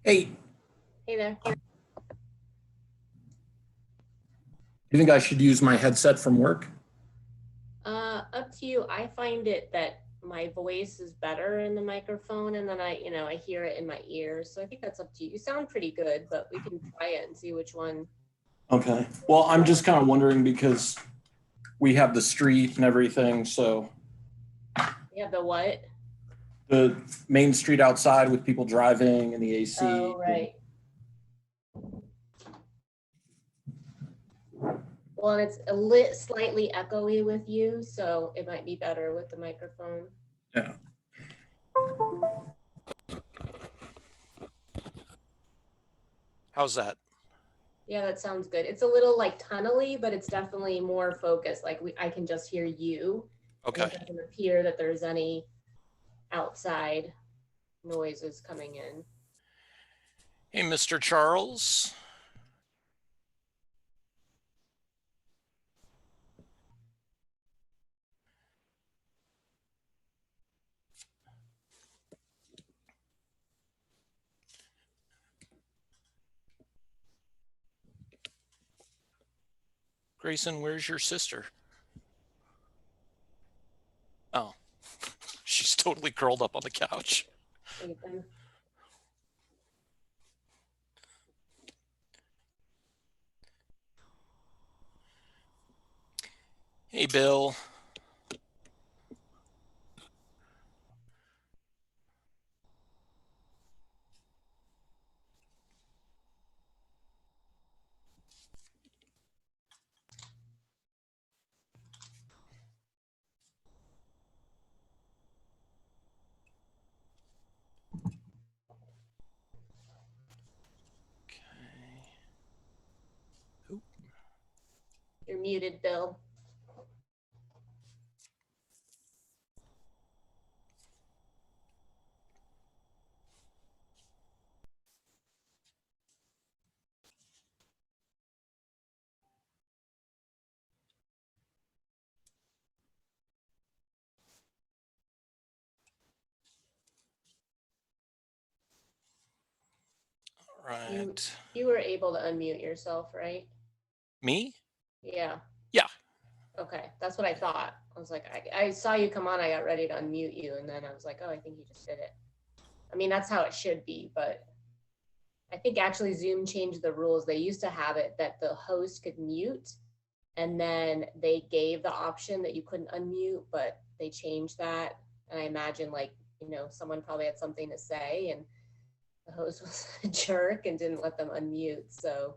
Hey, Hey there. do you think I should use my headset from work? Up to you. I find it that my voice is better in the microphone, and then I hear it in my ears. So I think that's up to you. You sound pretty good, but we can try it and see which one. Okay. Well, I'm just kind of wondering because we have the street and everything, so You have the what? the main street outside with people driving and the AC. Oh, right. Well, and it's slightly echoey with you, so it might be better with the microphone. Yeah. How's that? Yeah, that sounds good. It's a little like tunnely, but it's definitely more focused. Like I can just hear you. Okay. It doesn't appear that there's any outside noises coming in. Hey, Mr. Charles. Grayson, where's your sister? Oh, she's totally curled up on the couch. Sleeping. Hey, Bill. You're muted, Bill. Right. You were able to unmute yourself, right? Me? Yeah. Yeah. Okay, that's what I thought. I was like, I saw you come on, I got ready to unmute you, and then I was like, oh, I think you just did it. I mean, that's how it should be, but I think actually Zoom changed the rules. They used to have it that the host could mute, and then they gave the option that you couldn't unmute, but they changed that. And I imagine someone probably had something to say and the host was a jerk and didn't let them unmute. So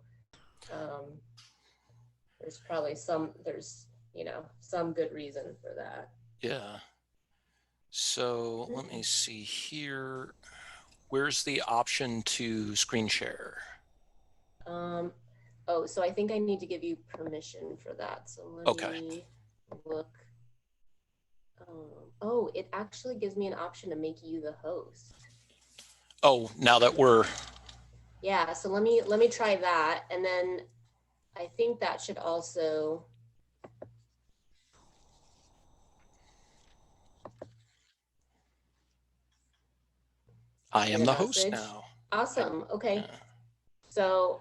there's probably some good reason for that. Yeah. So let me see here. Where's the option to screen share? Oh, so I think I need to give you permission for that. So let me look. Oh, it actually gives me an option to make you the host. Oh, now that we're... Yeah, so let me try that. And then I think that should also... I am the host now. Awesome. Okay. Yeah. So,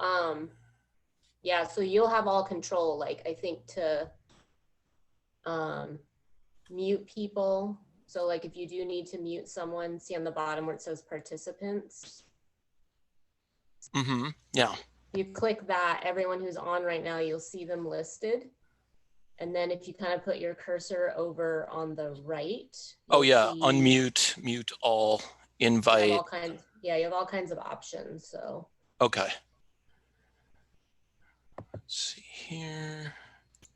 yeah, so you'll have all control, like I think to mute people. So like if you do need to mute someone, see on the bottom where it says participants. Mm-hmm. Yeah. You click that, everyone who's on right now, you'll see them listed. And then if you kind of put your cursor over on the right. Oh yeah, unmute, mute all, invite. You have all kinds of options, so. Okay. Let's see here.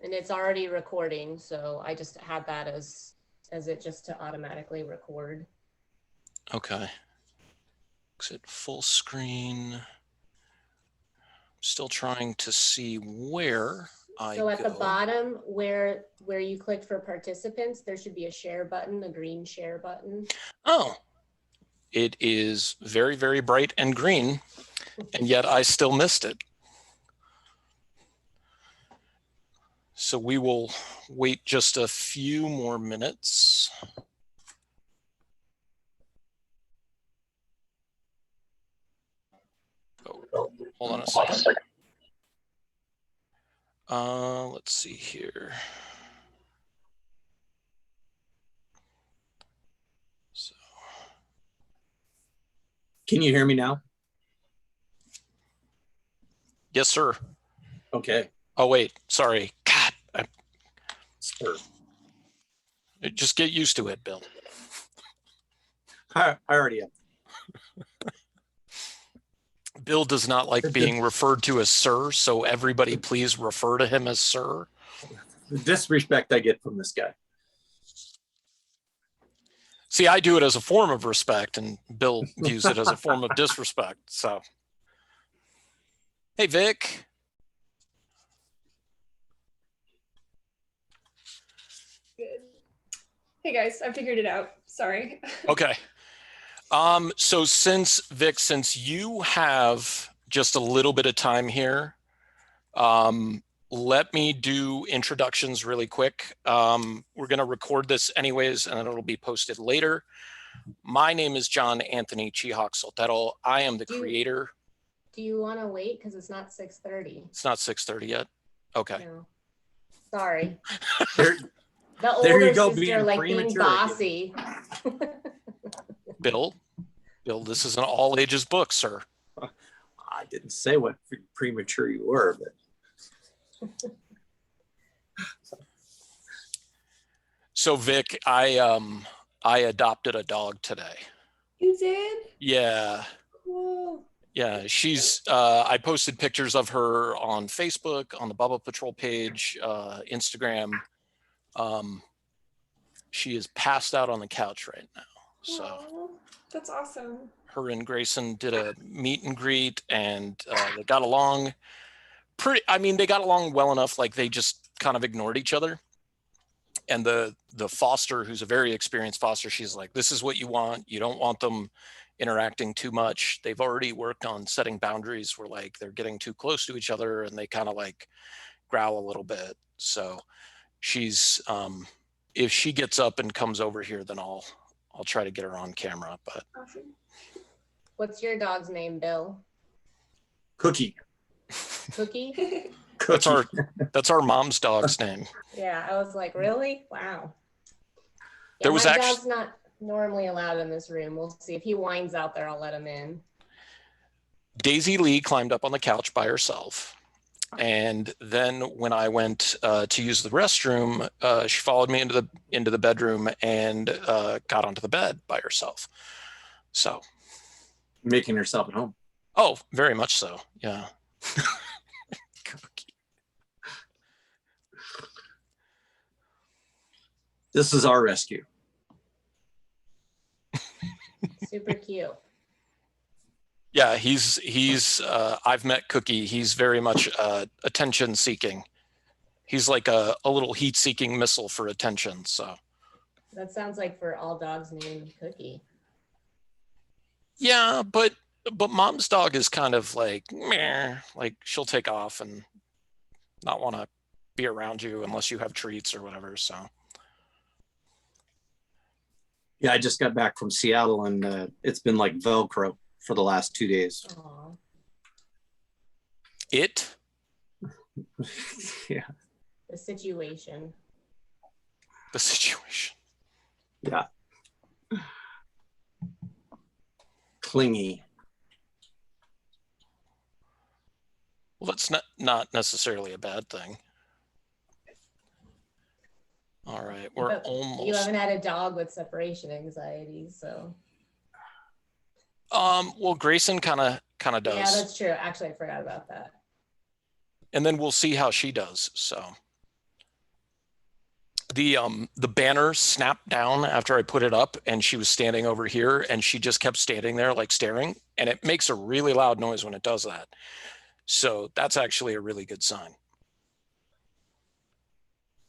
And it's already recording, so I just had that as it just to automatically record. Okay. Exit full screen. Still trying to see where So at the bottom where you clicked for participants, there should be a share button, a green share button. Oh, it is very, very bright and green, and yet I still missed it. So we will wait just a few more minutes. Oh, hold on a second. Let's see here. So, Can you hear me now? yes, sir. Okay. Oh, wait, sorry. God, Sure. just get used to it, Bill. I already am. Bill does not like being referred to as sir, so everybody please refer to him as sir. The disrespect I get from this guy. See, I do it as a form of respect, and Bill views it as a form of disrespect. So, hey, Vic. Good. Hey guys, I figured it out. Sorry. Okay. So since you have just a little bit of time here, let me do introductions really quick. We're going to record this anyways, and it'll be posted later. My name is John Anthony Chihak Soltero. I am the creator. Do you want to wait? Because it's not 6:30. It's not 6:30 yet. Okay. No. Sorry. There, The There older you go, sister, being like being premature bossy. Bill, this is an all ages book, sir. I didn't say what premature you were, but So Vic, I adopted a dog today. You did? Yeah. Cool. Yeah, she's I posted pictures of her on Facebook, on the Bubba Patrol page, Instagram. She is passed out on the couch right now. So Aw, that's awesome. her and Grayson did a meet and greet, and they got along they got along well enough, like they just kind of ignored each other. And the foster, who's a very experienced foster, she's like, this is what you want. You don't want them interacting too much. They've already worked on setting boundaries where like they're getting too close to each other and they kind of like growl a little bit. So she's if she gets up and comes over here, then I'll try to get her on camera. But Awesome. What's your dog's name, Bill? Cookie. Cookie? that's our mom's dog's name. Yeah, I was like, really? Wow. Yeah, There was my actually- dog's not normally allowed in this room. We'll see. If he whines out there, I'll let him in. Daisy Lee climbed up on the couch by herself. And then when I went to use the restroom, she followed me into the bedroom and got onto the bed by herself. So, Making herself at home. oh, very much so. Yeah. This is our rescue. Super cute. Yeah, he's I've met Cookie. He's very much attention seeking. He's like a little heat seeking missile for attention. So That sounds like for all dogs named Cookie. yeah, but mom's dog is kind of like meh, like she'll take off and not want to be around you unless you have treats or whatever. So Yeah, I just got back from Seattle and it's been like Velcro for the last 2 days. Aw. it Yeah. The situation. the situation. Yeah. Clingy. Well, that's not necessarily a bad thing. All right, we're But almost. You haven't had a dog with separation anxiety, so. Well, Grayson kind of does. Yeah, that's true. Actually, I forgot about that. And then we'll see how she does. So the banner snapped down after I put it up, and she was standing over here, and she just kept standing there like staring, and it makes a really loud noise when it does that. So that's actually a really good sign.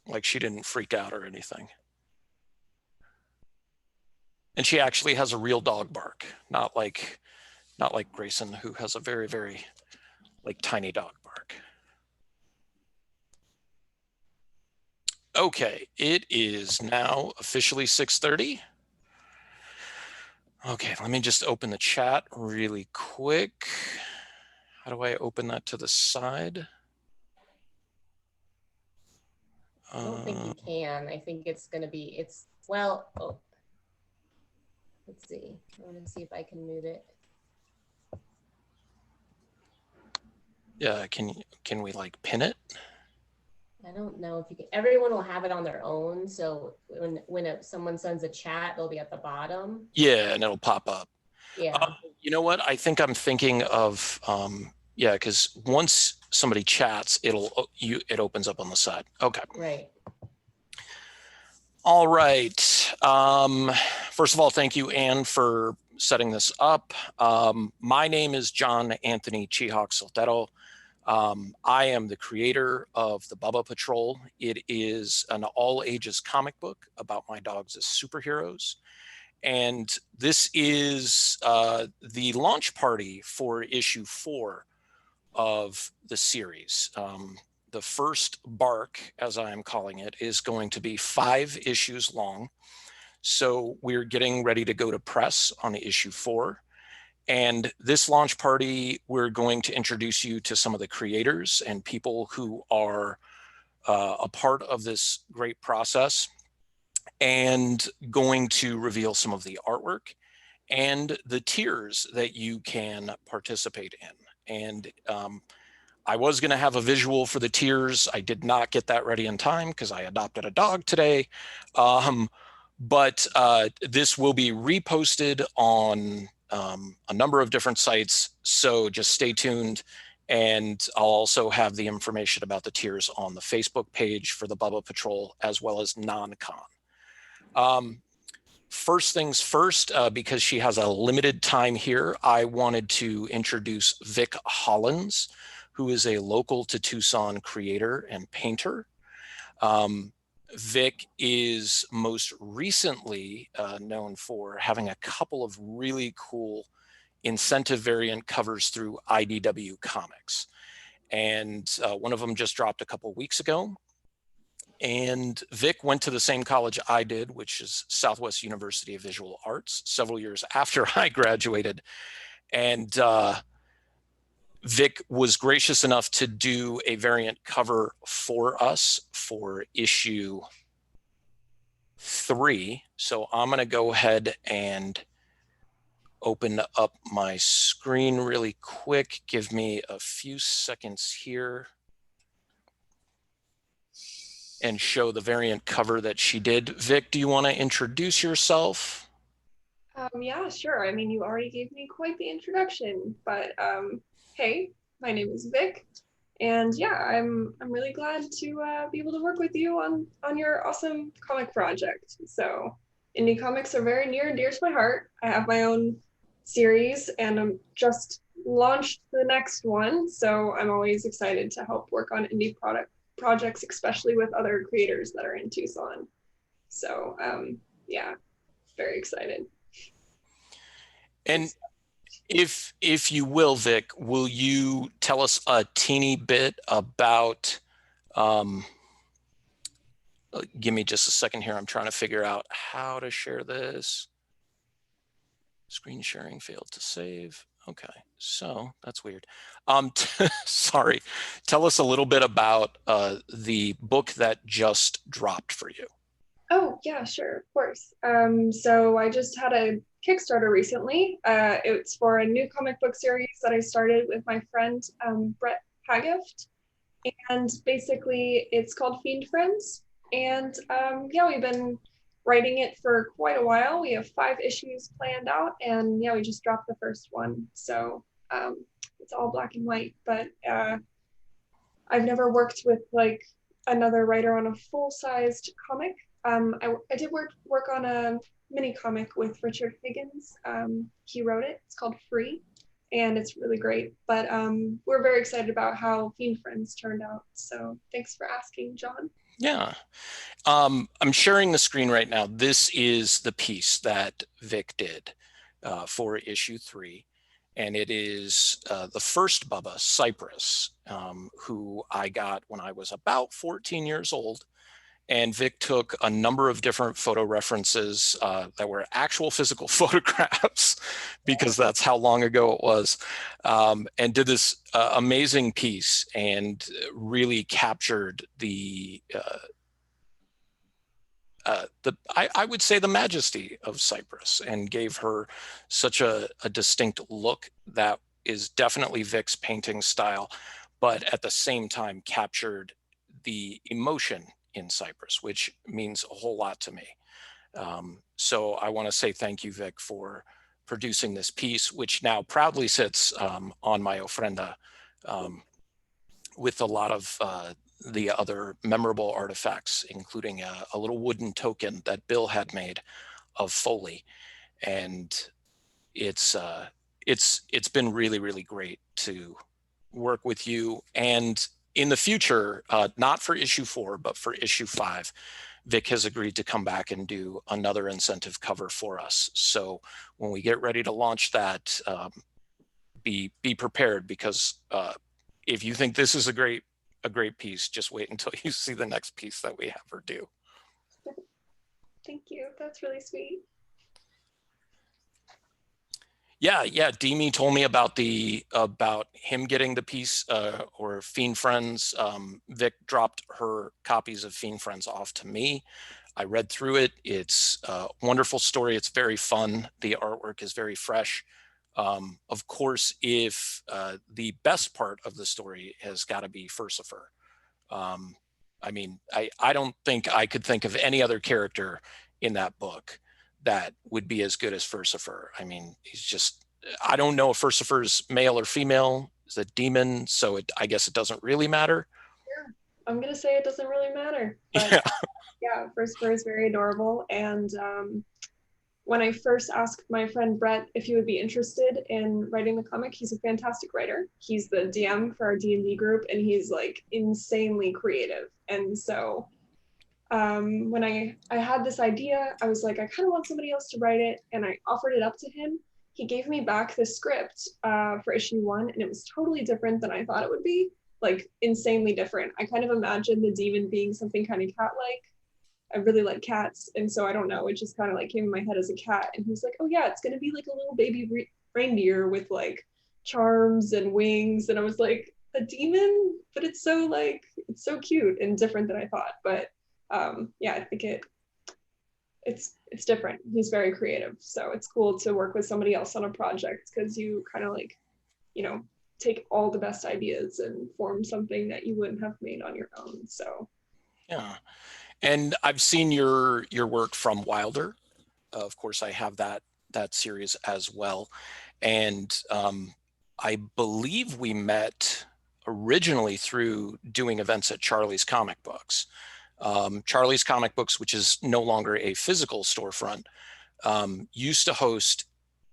Like she didn't freak out or anything. And she actually has a real dog bark, not like Grayson, who has a very, very like tiny dog bark. Okay, it is now officially 6:30. Okay, let me just open the chat really quick. How do I open that to the side? I don't think you can. I think it's going to be, well, oh, let's see. I want to see if I can move it. Yeah, can we like pin it? I don't know if you can. Everyone will have it on their own. So when someone sends a chat, they'll be at the bottom. Yeah, and it'll pop up. Yeah. You know what? I think I'm thinking of yeah, because once somebody chats, it opens up on the side. Okay. Right. All right. First of all, thank you, Ann, for setting this up. My name is John Anthony Chihak Soltero. I am the creator of the Bubba Patrol. It is an all-ages comic book about my dogs as superheroes. And this is the launch party for issue 4 of the series. The first bark, as I am calling it, is going to be 5 issues long. So we're getting ready to go to press on issue 4. And this launch party, we're going to introduce you to some of the creators and people who are a part of this great process, and going to reveal some of the artwork and the tiers that you can participate in. And I was going to have a visual for the tiers. I did not get that ready in time because I adopted a dog today. But this will be reposted on a number of different sites. So just stay tuned. And I'll also have the information about the tiers on the Facebook page for the Bubba Patrol, as well as non-con. First things first, because she has a limited time here, I wanted to introduce Vic Hollins, who is a local to Tucson creator and painter. Vic is most recently known for having a couple of really cool incentive variant covers through IDW Comics. And one of them just dropped a couple weeks ago. And Vic went to the same college I did, which is Southwest University of Visual Arts, several years after I graduated. And Vic was gracious enough to do a variant cover for us for issue 3. So I'm going to go ahead and open up my screen really quick. Give me a few seconds here and show the variant cover that she did. Vic, do you want to introduce yourself? Yeah, sure. I mean, you already gave me quite the introduction, but hey, my name is Vic, and yeah, I'm really glad to be able to work with you on your awesome comic project. So, indie comics are very near and dear to my heart. I have my own series, and I'm just launched the next one, so I'm always excited to help work on indie projects, especially with other creators that are in Tucson. So yeah, very excited. And if you will, Vic, will you tell us a teeny bit about, give me just a second here. I'm trying to figure out how to share this. Screen sharing failed to save. Okay, so that's weird. Sorry. Tell us a little bit about the book that just dropped for you. Oh, yeah, sure, of course. So I just had a Kickstarter recently. It's for a new comic book series that I started with my friend, Brett Hagift. And basically it's called Fiend Friends. And yeah, we've been writing it for quite a while. We have 5 issues planned out, and yeah, we just dropped the first one. So it's all black and white, but I've never worked with like another writer on a full-sized comic. I did work on a mini comic with Richard Higgins. He wrote it. It's called Free, and it's really great. But we're very excited about how Fiend Friends turned out. So thanks for asking, John. Yeah. I'm sharing the screen right now. This is the piece that Vic did for issue 3. And it is the first Bubba, Cypress, who I got when I was about 14 years old. And Vic took a number of different photo references that were actual physical photographs, because that's how long ago it was, and did this amazing piece and really captured I would say the majesty of Cyprus, and gave her such a distinct look that is definitely Vic's painting style, but at the same time captured the emotion in Cyprus, which means a whole lot to me. So I want to say thank you, Vic, for producing this piece, which now proudly sits on my ofrenda with a lot of the other memorable artifacts, including a little wooden token that Bill had made of Foley. And it's been really, really great to work with you. And in the future, not for issue 4, but for issue 5, Vic has agreed to come back and do another incentive cover for us. So when we get ready to launch that, be prepared, because if you think this is a great piece, just wait until you see the next piece that we have her do. Thank you. That's really sweet. Yeah. Demi told me about him getting the piece, or Fiend Friends. Vic dropped her copies of Fiend Friends off to me. I read through it. It's a wonderful story. It's very fun. The artwork is very fresh. Of course, if the best part of the story has got to be Furcifer. I mean, I don't think I could think of any other character in that book that would be as good as Furcifer. I mean, he's just, I don't know if Furcifer's male or female, is a demon, so I guess it doesn't really matter. Yeah, I'm gonna say it doesn't really matter. But yeah, Furcifer is very adorable. And when I first asked my friend Brett if he would be interested in writing the comic, he's a fantastic writer. He's the DM for our D&D group, and he's like insanely creative. And so when I had this idea, I was like, I kind of want somebody else to write it, and I offered it up to him. He gave me back the script for issue 1, and it was totally different than I thought it would be, like insanely different. I kind of imagined the demon being something kind of cat-like. I really like cats, and so I don't know, it just kind of like came in my head as a cat. And he was like, oh yeah, it's gonna be like a little baby reindeer with like charms and wings. And I was like, a demon? But it's so cute and different than I thought. But yeah, I think it's different. He's very creative, so it's cool to work with somebody else on a project, because you kind of like, you know, take all the best ideas and form something that you wouldn't have made on your own. So yeah. And I've seen your work from Wilder. Of course, I have that series as well. And I believe we met originally through doing events at Charlie's Comic Books. Charlie's Comic Books, which is no longer a physical storefront, used to host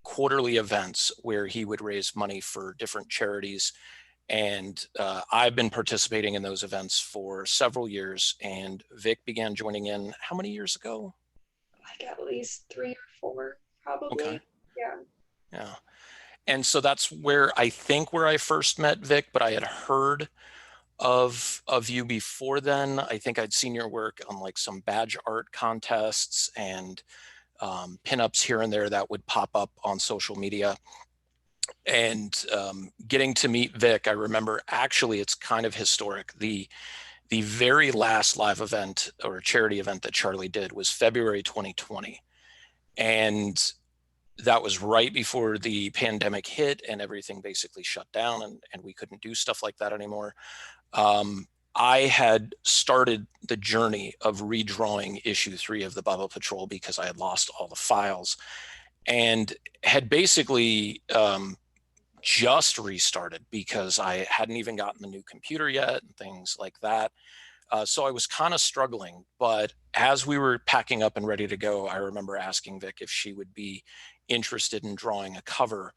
quarterly events where he would raise money for different charities. And I've been participating in those events for several years, and Vic began joining in how many years ago? Like at least 3 or 4, probably. Okay. Yeah. And so that's where I first met Vic, but I had heard of you before then. I think I'd seen your work on like some badge art contests and pinups here and there that would pop up on social media. And getting to meet Vic, I remember, actually, it's kind of historic. The very last live event or charity event that Charlie did was February 2020. And that was right before the pandemic hit and everything basically shut down, and we couldn't do stuff like that anymore. I had started the journey of redrawing issue 3 of the Bubba Patrol because I had lost all the files, and had basically just restarted because I hadn't even gotten the new computer yet and things like that. So I was kind of struggling, but as we were packing up and ready to go, I remember asking Vic if she would be interested in drawing a cover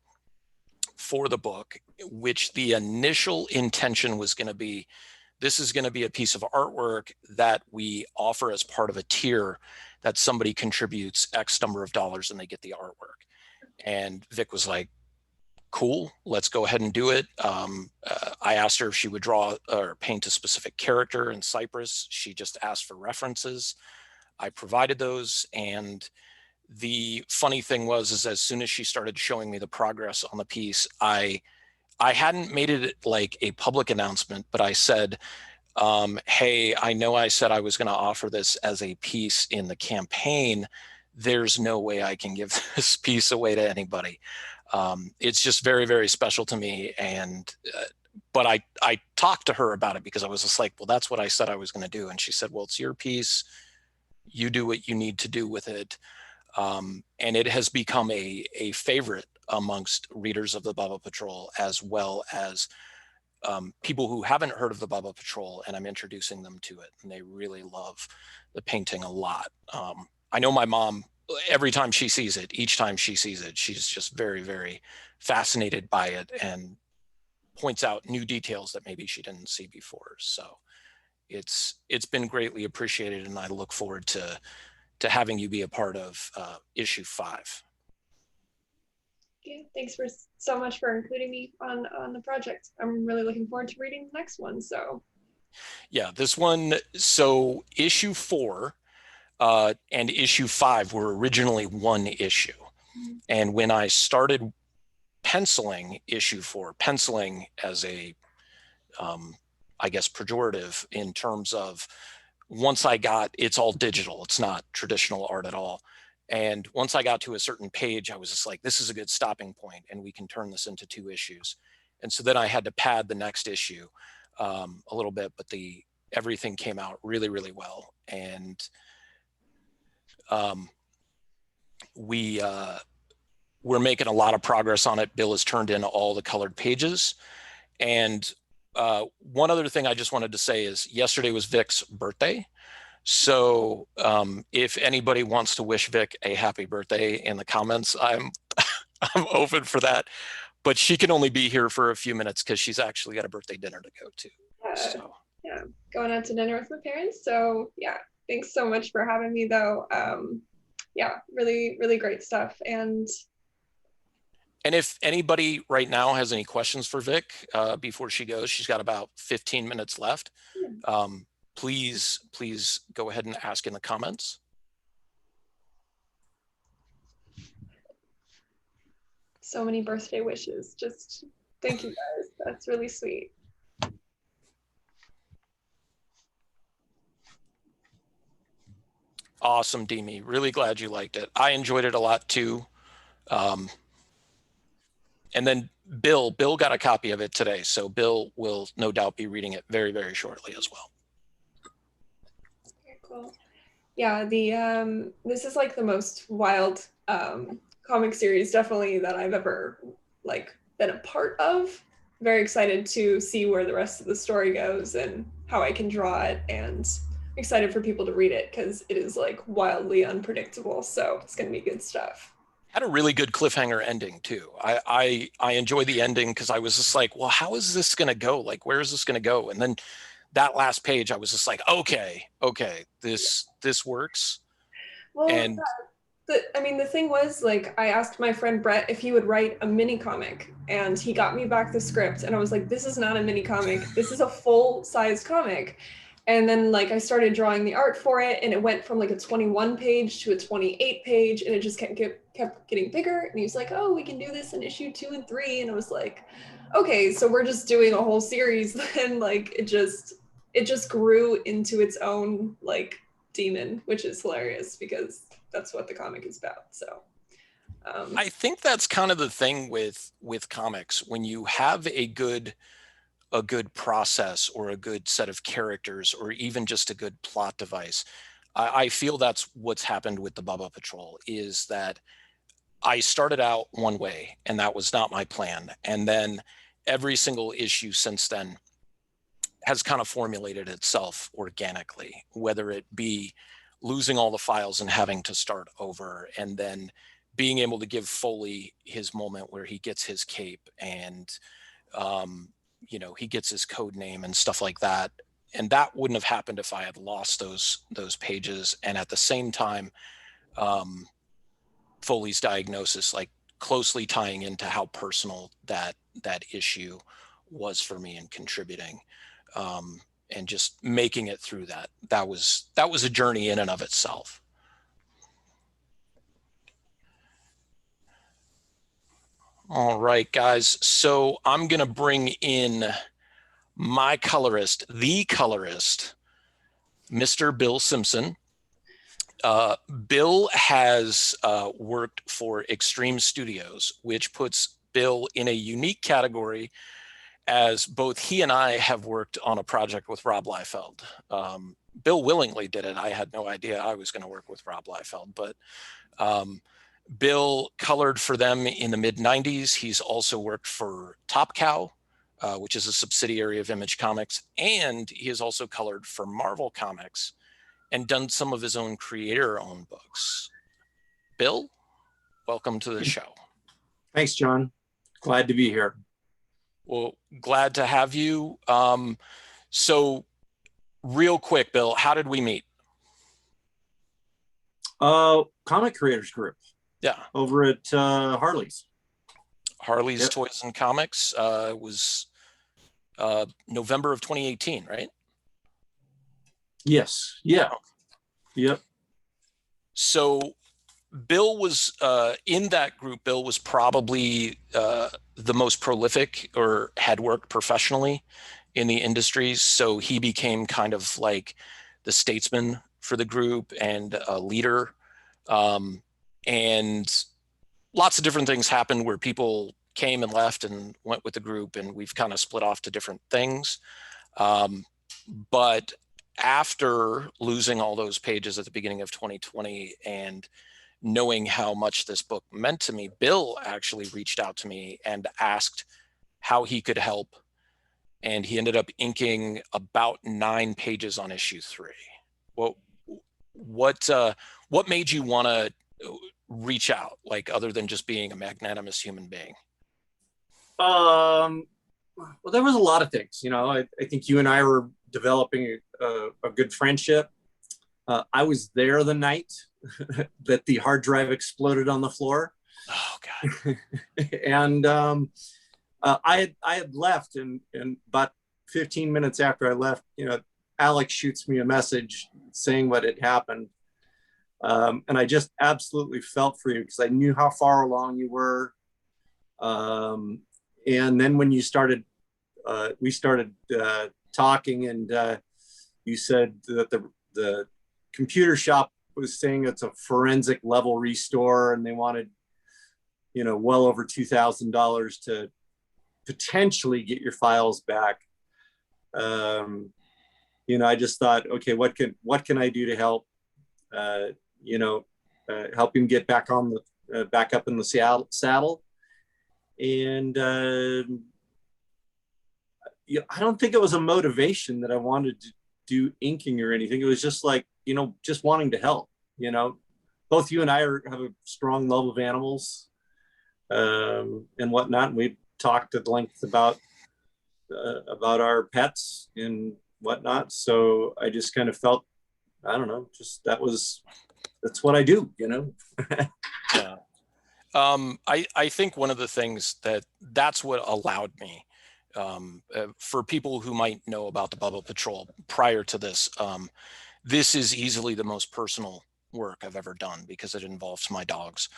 for the book, which the initial intention was going to be, this is going to be a piece of artwork that we offer as part of a tier that somebody contributes X number of dollars and they get the artwork. And Vic was like, cool, let's go ahead and do it. I asked her if she would draw or paint a specific character in Cypress. She just asked for references. I provided those, and the funny thing was, is as soon as she started showing me the progress on the piece, I hadn't made it like a public announcement, but I said, hey, I know I said I was going to offer this as a piece in the campaign. There's no way I can give this piece away to anybody. It's just very, very special to me. And, but I talked to her about it because I was just like, well, that's what I said I was going to do. And she said, well, it's your piece. You do what you need to do with it. And it has become a favorite amongst readers of the Bubba Patrol, as well as people who haven't heard of the Bubba Patrol, and I'm introducing them to it, and they really love the painting a lot. I know my mom, every time she sees it, each time she sees it, she's just very, very fascinated by it and points out new details that maybe she didn't see before. So it's been greatly appreciated, and I look forward to having you be a part of issue 5. Yeah, thanks so much for including me on the project. I'm really looking forward to reading the next one. So yeah, this one, so issue 4 and issue 5 were originally one issue. And when I started penciling issue 4, penciling as a, I guess, pejorative in terms of, once I got, it's all digital, it's not traditional art at all. And once I got to a certain page, I was just like, this is a good stopping point, and we can turn this into 2 issues. And so then I had to pad the next issue a little bit, but everything came out really, really well. And we're making a lot of progress on it. Bill has turned in all the colored pages. And one other thing I just wanted to say is, yesterday was Vic's birthday. So if anybody wants to wish Vic a happy birthday in the comments, I'm open for that. But she can only be here for a few minutes because she's actually got a birthday dinner to go to. So. Yeah, going out to dinner with my parents. So yeah, thanks so much for having me though. Yeah, really, really great stuff. And if anybody right now has any questions for Vic before she goes, she's got about 15 minutes left. Please go ahead and ask in the comments. So many birthday wishes. Just thank you guys. That's really sweet. Awesome, Demi. Really glad you liked it. I enjoyed it a lot too. And then Bill got a copy of it today. So Bill will no doubt be reading it very, very shortly as well. Okay, cool. Yeah, this is like the most wild comic series definitely that I've ever like been a part of. Very excited to see where the rest of the story goes and how I can draw it, and excited for people to read it because it is like wildly unpredictable. So it's gonna be good stuff. Had a really good cliffhanger ending too. I enjoy the ending because I was just like, well, how is this gonna go? Like, where is this gonna go? And then that last page, I was just like, okay, this works. Well, and the thing was, like, I asked my friend Brett if he would write a mini comic, and he got me back the script, and I was like, this is not a mini comic, this is a full-size comic. And then like I started drawing the art for it, and it went from like a 21 page to a 28 page, and it just kept getting bigger. And he was like, oh, we can do this in issue 2 and 3. And I was like, okay, so we're just doing a whole series then. Like it just grew into its own like demon, which is hilarious because that's what the comic is about. So I think that's kind of the thing with comics. When you have a good process or a good set of characters or even just a good plot device, I feel that's what's happened with the Bubba Patrol, is that I started out one way and that was not my plan. And then every single issue since then has kind of formulated itself organically, whether it be losing all the files and having to start over, and then being able to give Foley his moment where he gets his cape and, he gets his code name and stuff like that. And that wouldn't have happened if I had lost those pages. And at the same time, Foley's diagnosis, like closely tying into how personal that issue was for me and contributing, and just making it through that. That was a journey in and of itself. All right, guys. So I'm going to bring in my colorist, the colorist, Mr. Bill Simpson. Bill has worked for Extreme Studios, which puts Bill in a unique category, as both he and I have worked on a project with Rob Liefeld. Bill willingly did it. I had no idea I was going to work with Rob Liefeld, but Bill colored for them in the mid-90s. He's also worked for Top Cow, which is a subsidiary of Image Comics, and he has also colored for Marvel Comics and done some of his own creator-owned books. Bill, welcome to the show. Thanks, John. Glad to be here. Well, glad to have you. So real quick, Bill, how did we meet? Comic Creators Group. Yeah. Over at Harley's. Harley's Yep. Toys and Comics was November of 2018, right? Yes. Yeah. Yep. So Bill was in that group. Bill was probably the most prolific, or had worked professionally in the industry. So he became kind of like the statesman for the group and a leader. And lots of different things happened where people came and left and went with the group, and we've kind of split off to different things. But after losing all those pages at the beginning of 2020 and knowing how much this book meant to me, Bill actually reached out to me and asked how he could help. And he ended up inking about 9 pages on issue 3. Well, what made you want to reach out, like, other than just being a magnanimous human being? Well, there was a lot of things. You know, I think you and I were developing a good friendship. I was there the night that the hard drive exploded on the floor. Oh God! And I had left, and about 15 minutes after I left, you know, Alex shoots me a message saying what had happened, and I just absolutely felt for you because I knew how far along you were. And then when you started, we started talking, and you said that the computer shop was saying it's a forensic level restore, and they wanted, you know, well over $2,000 to potentially get your files back. You know, I just thought, okay, what can I do to help? You know, help him get back on the back up in the saddle. And you know, I don't think it was a motivation that I wanted to do inking or anything. It was just like, you know, just wanting to help. You know, both you and I have a strong love of animals and whatnot. And we talked at length about our pets and whatnot. So I just kind of felt, I don't know, just that's what I do, you know? Yeah. I think one of the things that's what allowed me, for people who might know about the Bubba Patrol prior to this, this is easily the most personal work I've ever done because it involves my dogs.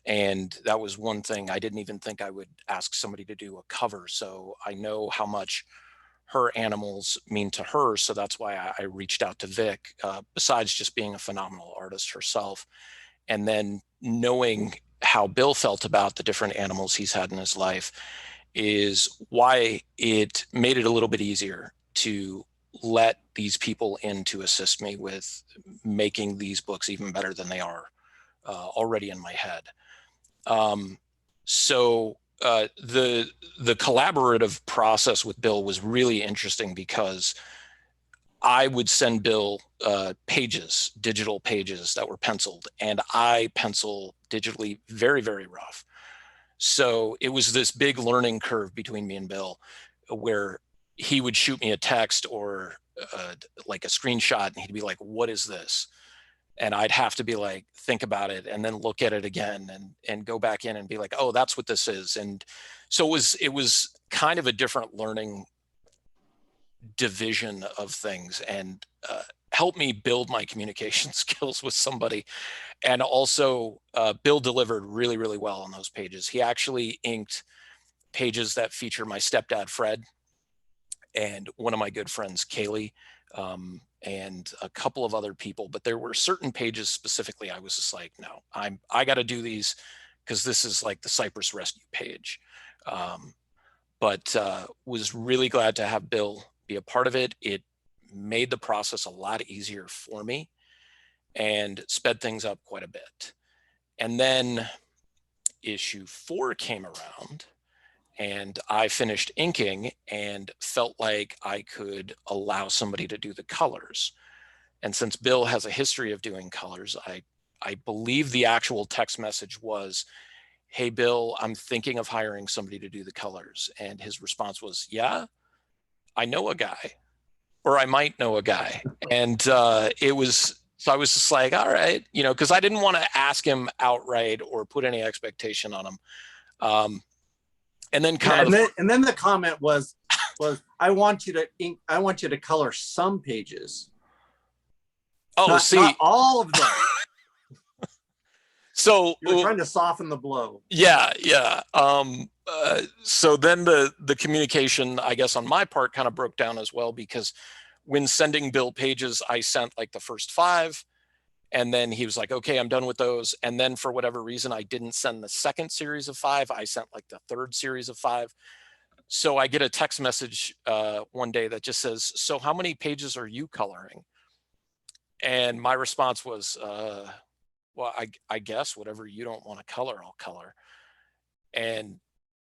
And that was one thing I didn't even think I would ask somebody to do a cover. So I know how much her animals mean to her. So that's why I reached out to Vic, besides just being a phenomenal artist herself. And then knowing how Bill felt about the different animals he's had in his life is why it made it a little bit easier to let these people in to assist me with making these books even better than they are already in my head. So the collaborative process with Bill was really interesting because I would send Bill pages, digital pages that were penciled, and I pencil digitally very, very rough. So it was this big learning curve between me and Bill where he would shoot me a text or like a screenshot and he'd be like, what is this? and I'd have to be like, think about it and then look at it again and go back in and be like, oh, that's what this is. And so it was kind of a different learning division of things, and helped me build my communication skills with somebody. And also Bill delivered really, really well on those pages. He actually inked pages that feature my stepdad, Fred, and one of my good friends, Kaylee, and a couple of other people. But there were certain pages specifically I was just like, no, I got to do these because this is like the Cypress Rescue page. But was really glad to have Bill be a part of it. It made the process a lot easier for me and sped things up quite a bit. And then issue 4 came around, and I finished inking and felt like I could allow somebody to do the colors. And since Bill has a history of doing colors, I believe the actual text message was, hey, Bill, I'm thinking of hiring somebody to do the colors. And his response was, yeah, I know a guy, or I might know a guy. And so I was just like, all right, because I didn't want to ask him outright or put any expectation on him. And then and then the comment was I want you to color some pages. Oh, not all of them. So you're trying to soften the blow. Yeah. So then the communication, I guess, on my part kind of broke down as well, because when sending Bill pages, I sent like the first 5, and then he was like, okay, I'm done with those. And then for whatever reason, I didn't send the second series of 5. I sent like the third series of 5. So I get a text message one day that just says, so how many pages are you coloring? And my response was, well, I guess whatever you don't want to color, I'll color. And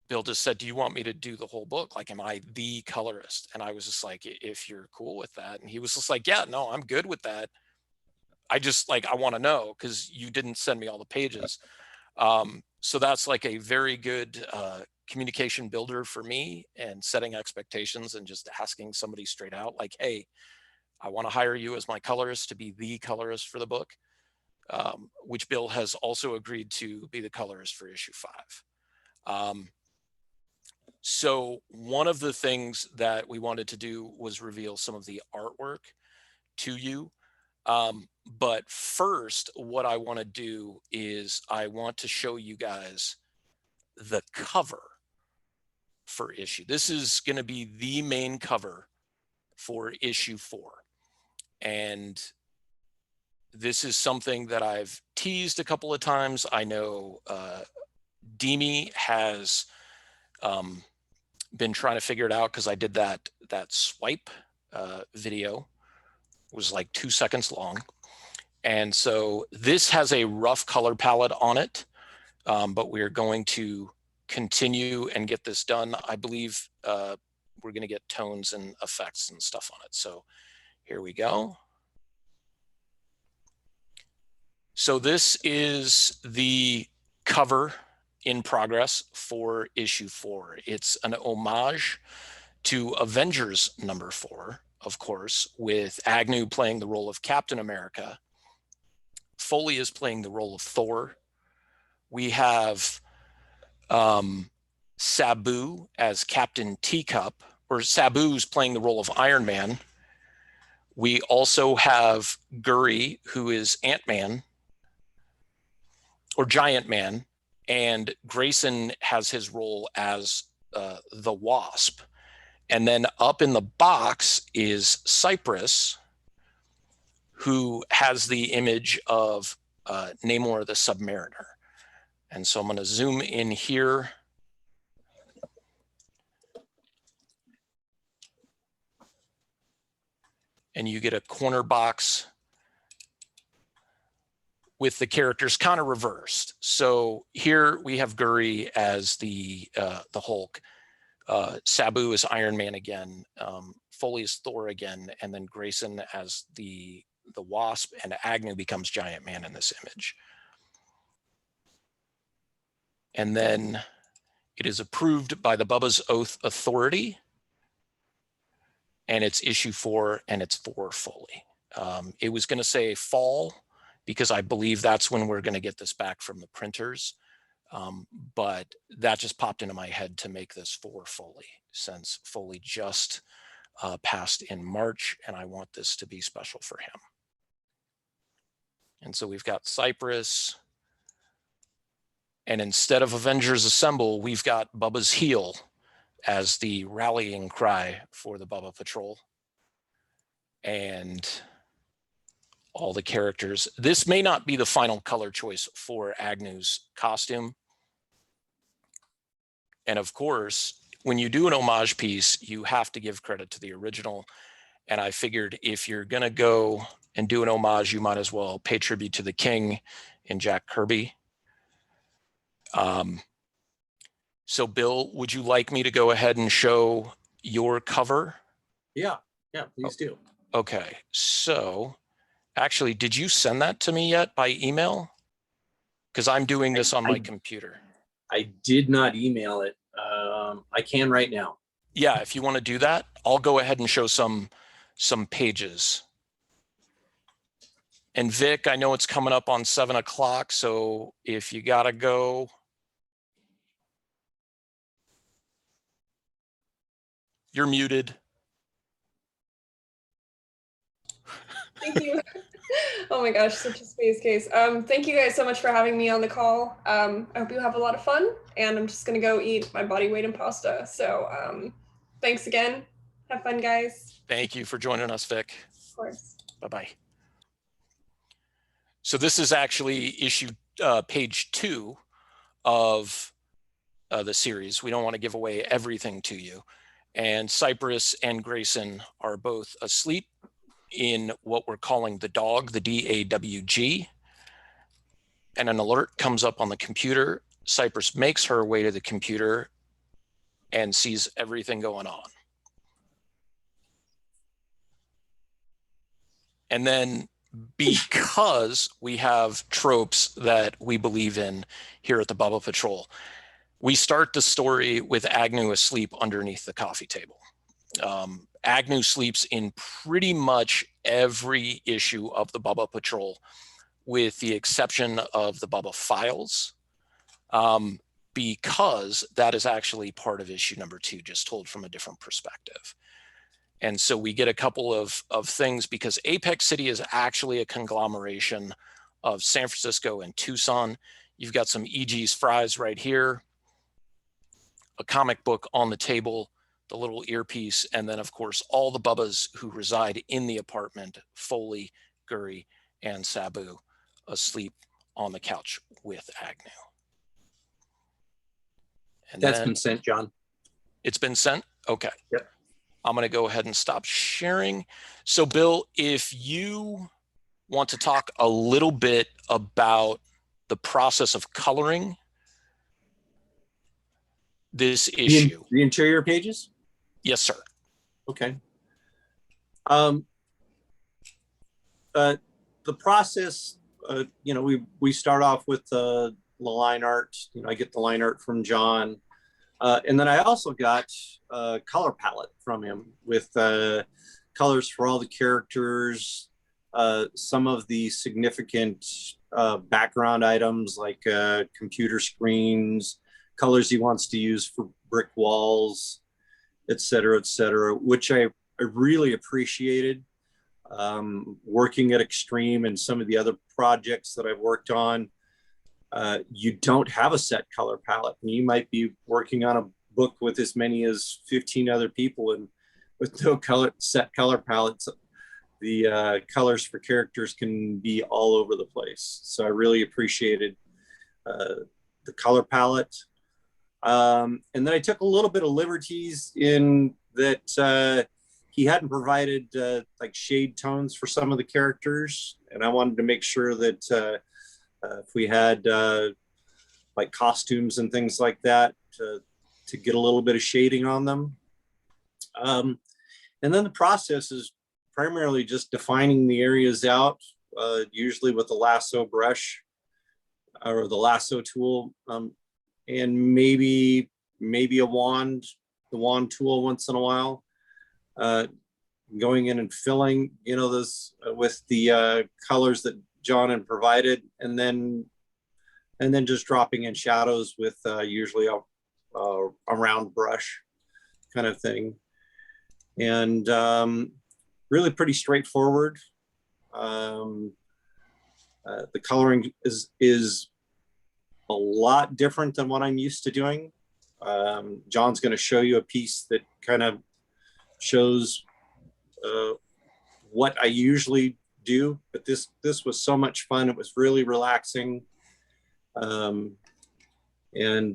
Bill just said, do you want me to do the whole book? Like, am I the colorist? And I was just like, if you're cool with that. And he was just like, yeah, no, I'm good with that. I just I want to know, because you didn't send me all the pages. So that's like a very good communication builder for me, and setting expectations and just asking somebody straight out, like, hey, I want to hire you as my colorist to be the colorist for the book. Which Bill has also agreed to be the colorist for issue 5. So one of the things that we wanted to do was reveal some of the artwork to you. But first, what I want to do is I want to show you guys the cover for issue. This is going to be the main cover for issue 4. And this is something that I've teased a couple of times. I know Demi has been trying to figure it out, because I did that swipe video. It was like 2 seconds long. And so this has a rough color palette on it, but we are going to continue and get this done. I believe we're going to get tones and effects and stuff on it. So here we go. So this is the cover in progress for issue 4. It's an homage to Avengers number 4, of course, with Agnew playing the role of Captain America. Foley is playing the role of Thor. We have Sabu as Captain Teacup, or Sabu's playing the role of Iron Man. We also have Guri, who is Ant-Man, or Giant Man, and Grayson has his role as the Wasp. And then up in the box is Cypress, who has the image of Namor the Submariner. And so I'm going to zoom in here. And you get a corner box with the characters kind of reversed. So here we have Guri as the Hulk, Sabu is Iron Man again, Foley is Thor again, and then Grayson as the Wasp, and Agnew becomes Giant Man in this image. And then it is approved by the Bubba's Oath Authority, and it's issue 4, and it's for Foley. It was going to say fall, because I believe that's when we're going to get this back from the printers. But that just popped into my head to make this for Foley, since Foley just passed in March, and I want this to be special for him. And so we've got Cypress, and instead of Avengers Assemble, we've got Bubba's Heel as the rallying cry for the Bubba Patrol. And all the characters. This may not be the final color choice for Agnew's costume. And of course, when you do an homage piece, you have to give credit to the original. And I figured if you're gonna go and do an homage, you might as well pay tribute to the king in Jack Kirby. So Bill, would you like me to go ahead and show your cover? Yeah, please do. Okay, so actually, did you send that to me yet by email? Because I'm doing this on my computer. I did not email it. I can right now. Yeah, if you want to do that, I'll go ahead and show some pages. And Vic, I know it's coming up on 7 o'clock, so if you gotta go. You're muted. Thank you. Oh my gosh, such a space case. Thank you guys so much for having me on the call. I hope you have a lot of fun, and I'm just gonna go eat my body weight in pasta. So thanks again. Have fun, guys. Thank you for joining us, Vic. Of course. Bye-bye. So this is actually issue page 2 of the series. We don't want to give away everything to you. And Cypress and Grayson are both asleep in what we're calling the dog, the DAWG. And an alert comes up on the computer. Cypress makes her way to the computer and sees everything going on. And then because we have tropes that we believe in here at the Bubba Patrol, we start the story with Agnew asleep underneath the coffee table. Agnew sleeps in pretty much every issue of the Bubba Patrol, with the exception of the Bubba Files, because that is actually part of issue number 2, just told from a different perspective. And so we get a couple of things, because Apex City is actually a conglomeration of San Francisco and Tucson. You've got some E.G.'s fries right here, a comic book on the table, the little earpiece, and then of course all the Bubbas who reside in the apartment, Foley, Guri, and Sabu, asleep on the couch with Agnew. And That's been sent, John. It's been sent? Okay. Yep. I'm going to go ahead and stop sharing. So Bill, if you want to talk a little bit about the process of coloring this issue. The interior pages? Yes, sir. Okay. The process, we start off with the line art. I get the line art from John. And then I also got a color palette from him with colors for all the characters, some of the significant background items like computer screens, colors he wants to use for brick walls, et cetera, which I really appreciated. Working at Extreme and some of the other projects that I've worked on, you don't have a set color palette. You might be working on a book with as many as 15 other people, and with no set color palettes, the colors for characters can be all over the place. So I really appreciated the color palette. And then I took a little bit of liberties in that he hadn't provided like shade tones for some of the characters, and I wanted to make sure that if we had like costumes and things like that, to get a little bit of shading on them. And then the process is primarily just defining the areas out, usually with the lasso brush or the lasso tool, and maybe a wand, the wand tool once in a while. Going in and filling, those with the colors that John had provided, and then just dropping in shadows with usually a round brush kind of thing. And really pretty straightforward. The coloring is a lot different than what I'm used to doing. John's going to show you a piece that kind of shows what I usually do, but this was so much fun. It was really relaxing. And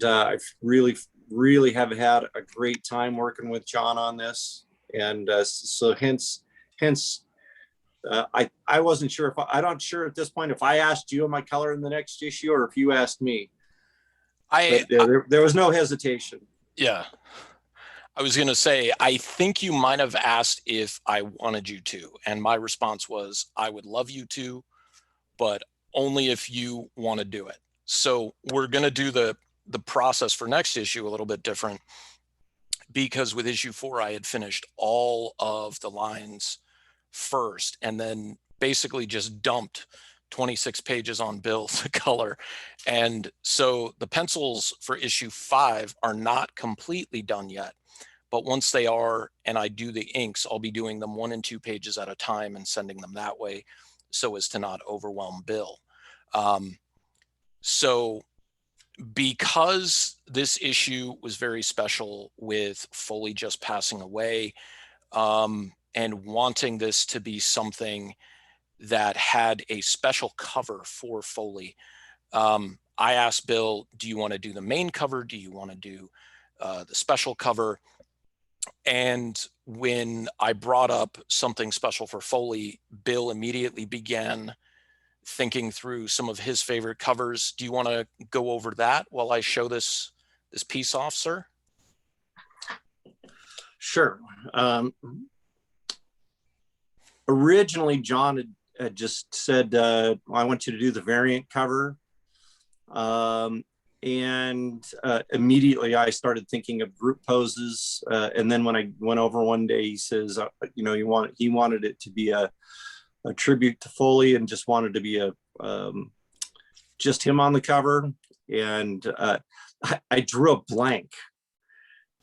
I've really have had a great time working with John on this. And so hence I wasn't sure I'm not sure at this point if I asked you my color in the next issue or if you asked me. There was no hesitation. Yeah. I was going to say, I think you might have asked if I wanted you to. And my response was, I would love you to, but only if you want to do it. So we're going to do the process for next issue a little bit different, because with issue 4, I had finished all of the lines first and then basically just dumped 26 pages on Bill to color. And so the pencils for issue 5 are not completely done yet, but once they are, and I do the inks, I'll be doing them 1 and 2 pages at a time and sending them that way so as to not overwhelm Bill. So because this issue was very special with Foley just passing away, and wanting this to be something that had a special cover for Foley, I asked Bill, do you want to do the main cover? Do you want to do the special cover? And when I brought up something special for Foley, Bill immediately began thinking through some of his favorite covers. Do you want to go over that while I show this piece off, sir? Sure. Originally, John had just said, I want you to do the variant cover. And immediately I started thinking of group poses. And then when I went over one day, he says, he wanted it to be a tribute to Foley and just wanted to be just him on the cover. And I drew a blank.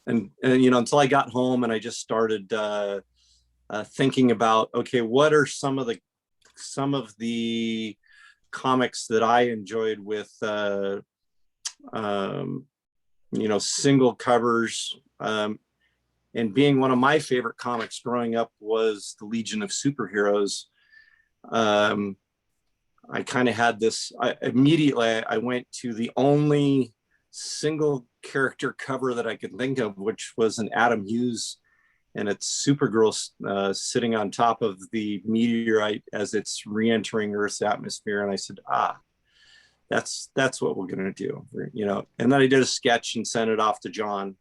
And until I got home and I just started thinking about, okay, what are some of the comics that I enjoyed with single covers, and being one of my favorite comics growing up was the Legion of Superheroes. I kind of had this, immediately I went to the only single character cover that I could think of, which was an Adam Hughes, and it's Supergirl sitting on top of the meteorite as it's re-entering Earth's atmosphere. And I said, that's what we're going to do, and then I did a sketch and sent it off to John,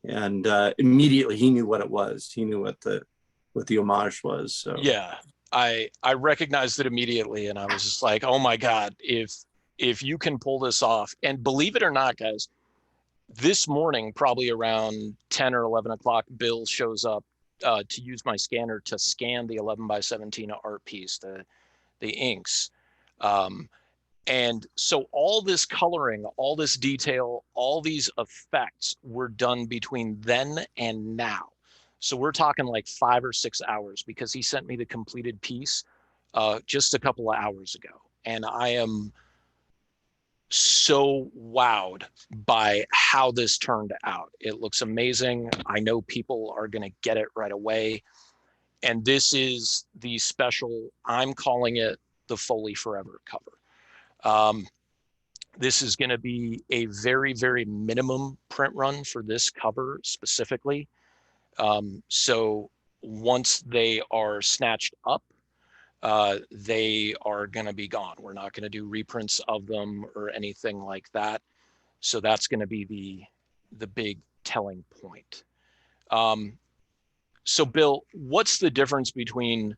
and immediately he knew what it was. He knew what the homage was. So yeah, I recognized it immediately, and I was just like, oh my God, if you can pull this off. And believe it or not, guys, this morning, probably around 10 or 11 o'clock, Bill shows up to use my scanner to scan the 11x17 art piece, the inks. And so all this coloring, all this detail, all these effects were done between then and now. So we're talking like 5 or 6 hours, because he sent me the completed piece just a couple of hours ago. And I am so wowed by how this turned out. It looks amazing. I know people are going to get it right away. And this is the special, I'm calling it the Foley Forever cover. This is going to be a very, very minimum print run for this cover specifically. So once they are snatched up, they are going to be gone. We're not going to do reprints of them or anything like that. So that's going to be the big telling point. So Bill, what's the difference between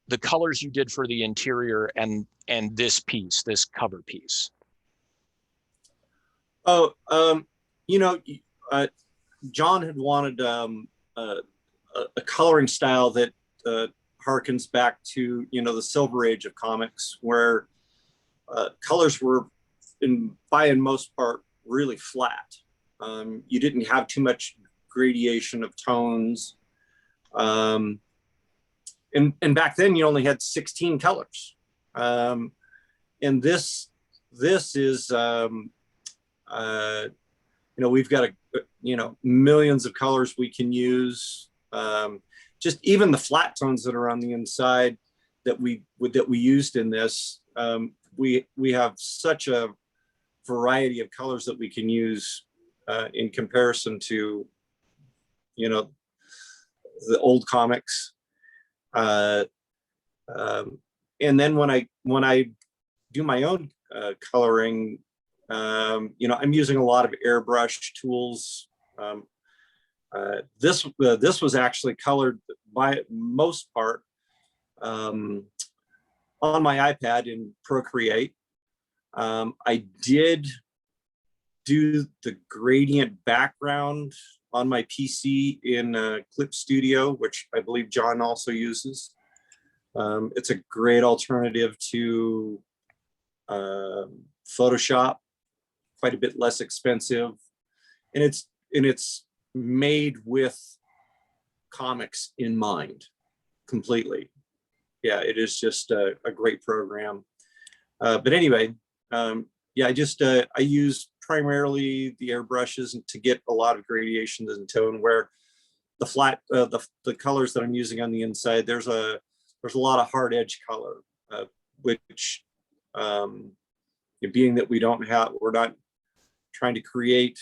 the colors you did for the interior and this piece, this cover piece? John had wanted a coloring style that harkens back to, the Silver Age of comics, where colors were, by and most part, really flat. You didn't have too much gradation of tones. And back then you only had 16 colors. And this is, we've got millions of colors we can use. Just even the flat tones that are on the inside that we used in this, we have such a variety of colors that we can use in comparison to, the old comics. And then when I do my own coloring, I'm using a lot of airbrush tools. This was actually colored by most part on my iPad in Procreate. I did do the gradient background on my PC in Clip Studio, which I believe John also uses. It's a great alternative to Photoshop, quite a bit less expensive, and it's made with comics in mind completely. Yeah, it is just a great program. But anyway, I use primarily the airbrushes to get a lot of gradations and tone, where the flat, the colors that I'm using on the inside, there's a lot of hard edge color, which being that we're not trying to create,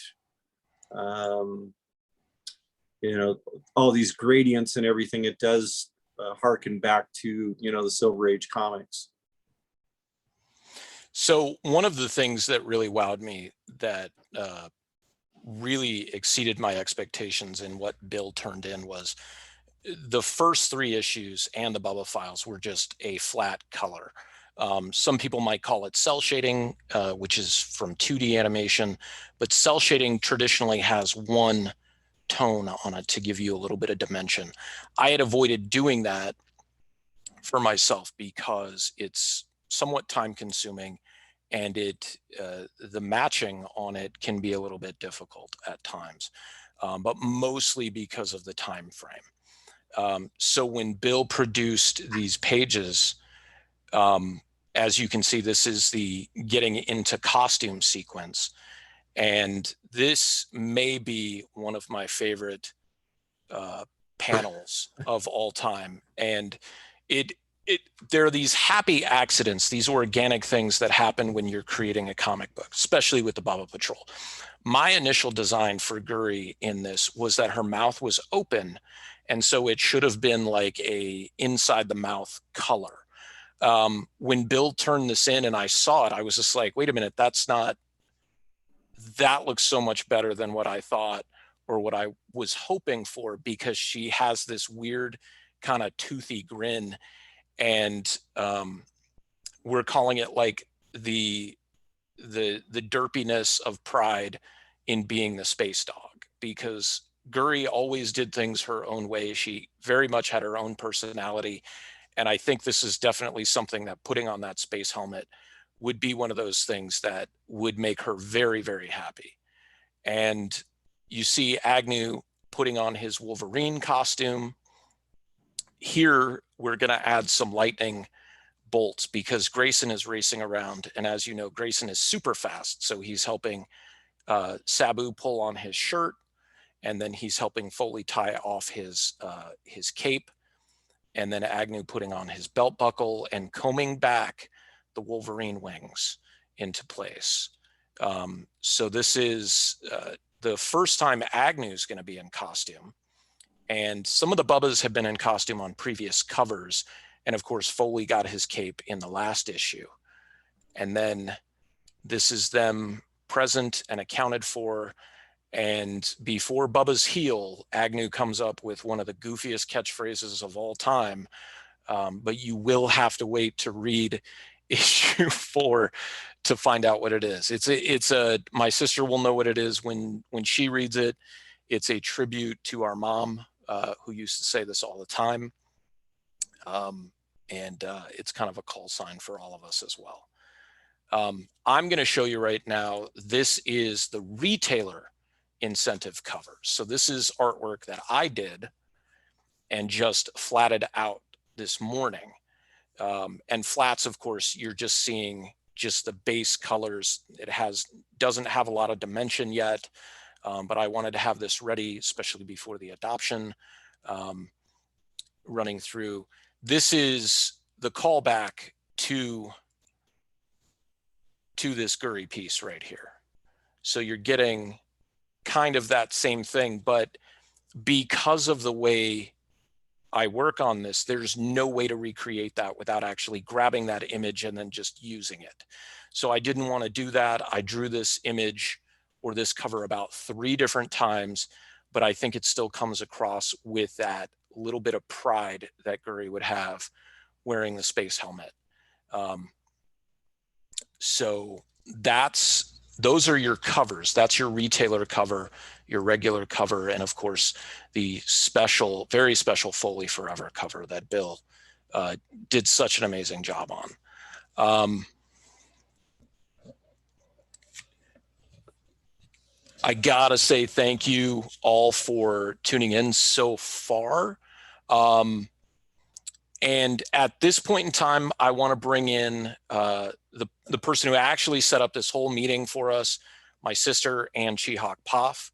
all these gradients and everything. It does harken back to, the Silver Age comics. So one of the things that really wowed me, that really exceeded my expectations in what Bill turned in, was the first 3 issues and the Bubba files were just a flat color. Some people might call it cell shading, which is from 2D animation, but cell shading traditionally has one tone on it to give you a little bit of dimension. I had avoided doing that for myself because it's somewhat time consuming, and the matching on it can be a little bit difficult at times, but mostly because of the time frame. So when Bill produced these pages, as you can see, this is the getting into costume sequence. And this may be one of my favorite panels of all time. And there are these happy accidents, these organic things that happen when you're creating a comic book, especially with the Bubba Patrol. My initial design for Guri in this was that her mouth was open, and so it should have been like a inside the mouth color. When Bill turned this in and I saw it, I was just like, wait a minute, that looks so much better than what I thought or what I was hoping for, because she has this weird kind of toothy grin. And we're calling it like the derpiness of pride in being the space dog, because Guri always did things her own way. She very much had her own personality. And I think this is definitely something that putting on that space helmet would be one of those things that would make her very, very happy. And you see Agnew putting on his Wolverine costume. Here, we're going to add some lightning bolts because Grayson is racing around. And as you know, Grayson is super fast. So he's helping Sabu pull on his shirt, and then he's helping Foley tie off his cape. And then Agnew putting on his belt buckle and combing back the Wolverine wings into place. So this is the first time Agnew's going to be in costume. And some of the Bubbas have been in costume on previous covers. And of course, Foley got his cape in the last issue. And then this is them present and accounted for. And before Bubba's heel, Agnew comes up with one of the goofiest catchphrases of all time. But you will have to wait to read issue 4 to find out what it is. My sister will know what it is when she reads it. It's a tribute to our mom, who used to say this all the time. And it's kind of a call sign for all of us as well. I'm going to show you right now, this is the retailer incentive cover. So this is artwork that I did and just flatted out this morning. And flats, of course, you're just seeing just the base colors. It doesn't have a lot of dimension yet, but I wanted to have this ready, especially before the adoption, running through. This is the callback to this Guri piece right here. So you're getting kind of that same thing, but because of the way I work on this, there's no way to recreate that without actually grabbing that image and then just using it. So I didn't want to do that. I drew this image or this cover about 3 different times, but I think it still comes across with that little bit of pride that Guri would have wearing the space helmet. So those are your covers. That's your retailer cover, your regular cover, and of course the special, very special Foley Forever cover that Bill did such an amazing job on. I gotta say thank you all for tuning in so far. And at this point in time, I want to bring in the person who actually set up this whole meeting for us, my sister, Ann Chihak Poff.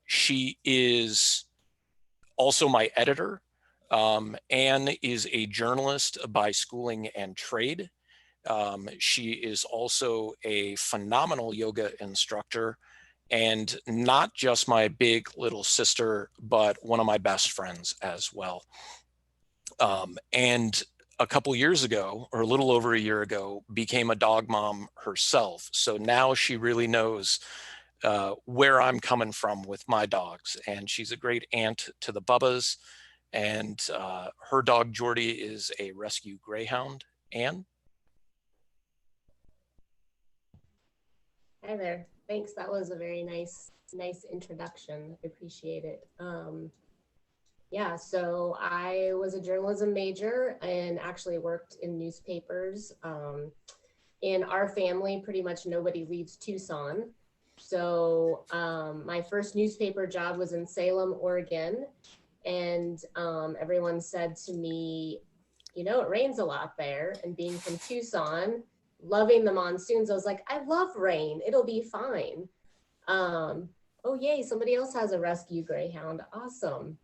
She is also my editor. Ann is a journalist by schooling and trade. She is also a phenomenal yoga instructor, and not just my big little sister, but one of my best friends as well. And a couple years ago, or a little over a year ago, became a dog mom herself. So now she really knows where I'm coming from with my dogs. And she's a great aunt to the Bubbas. And her dog, Jordy, is a rescue greyhound. Ann? Hi there. Thanks. That was a very nice introduction. I appreciate it. Yeah, so I was a journalism major and actually worked in newspapers. In our family, pretty much nobody leaves Tucson. So my first newspaper job was in Salem, Oregon. And everyone said to me, you know, it rains a lot there. And being from Tucson, loving the monsoons, I was like, I love rain. It'll be fine. Oh, yay, somebody else has a rescue greyhound. Awesome.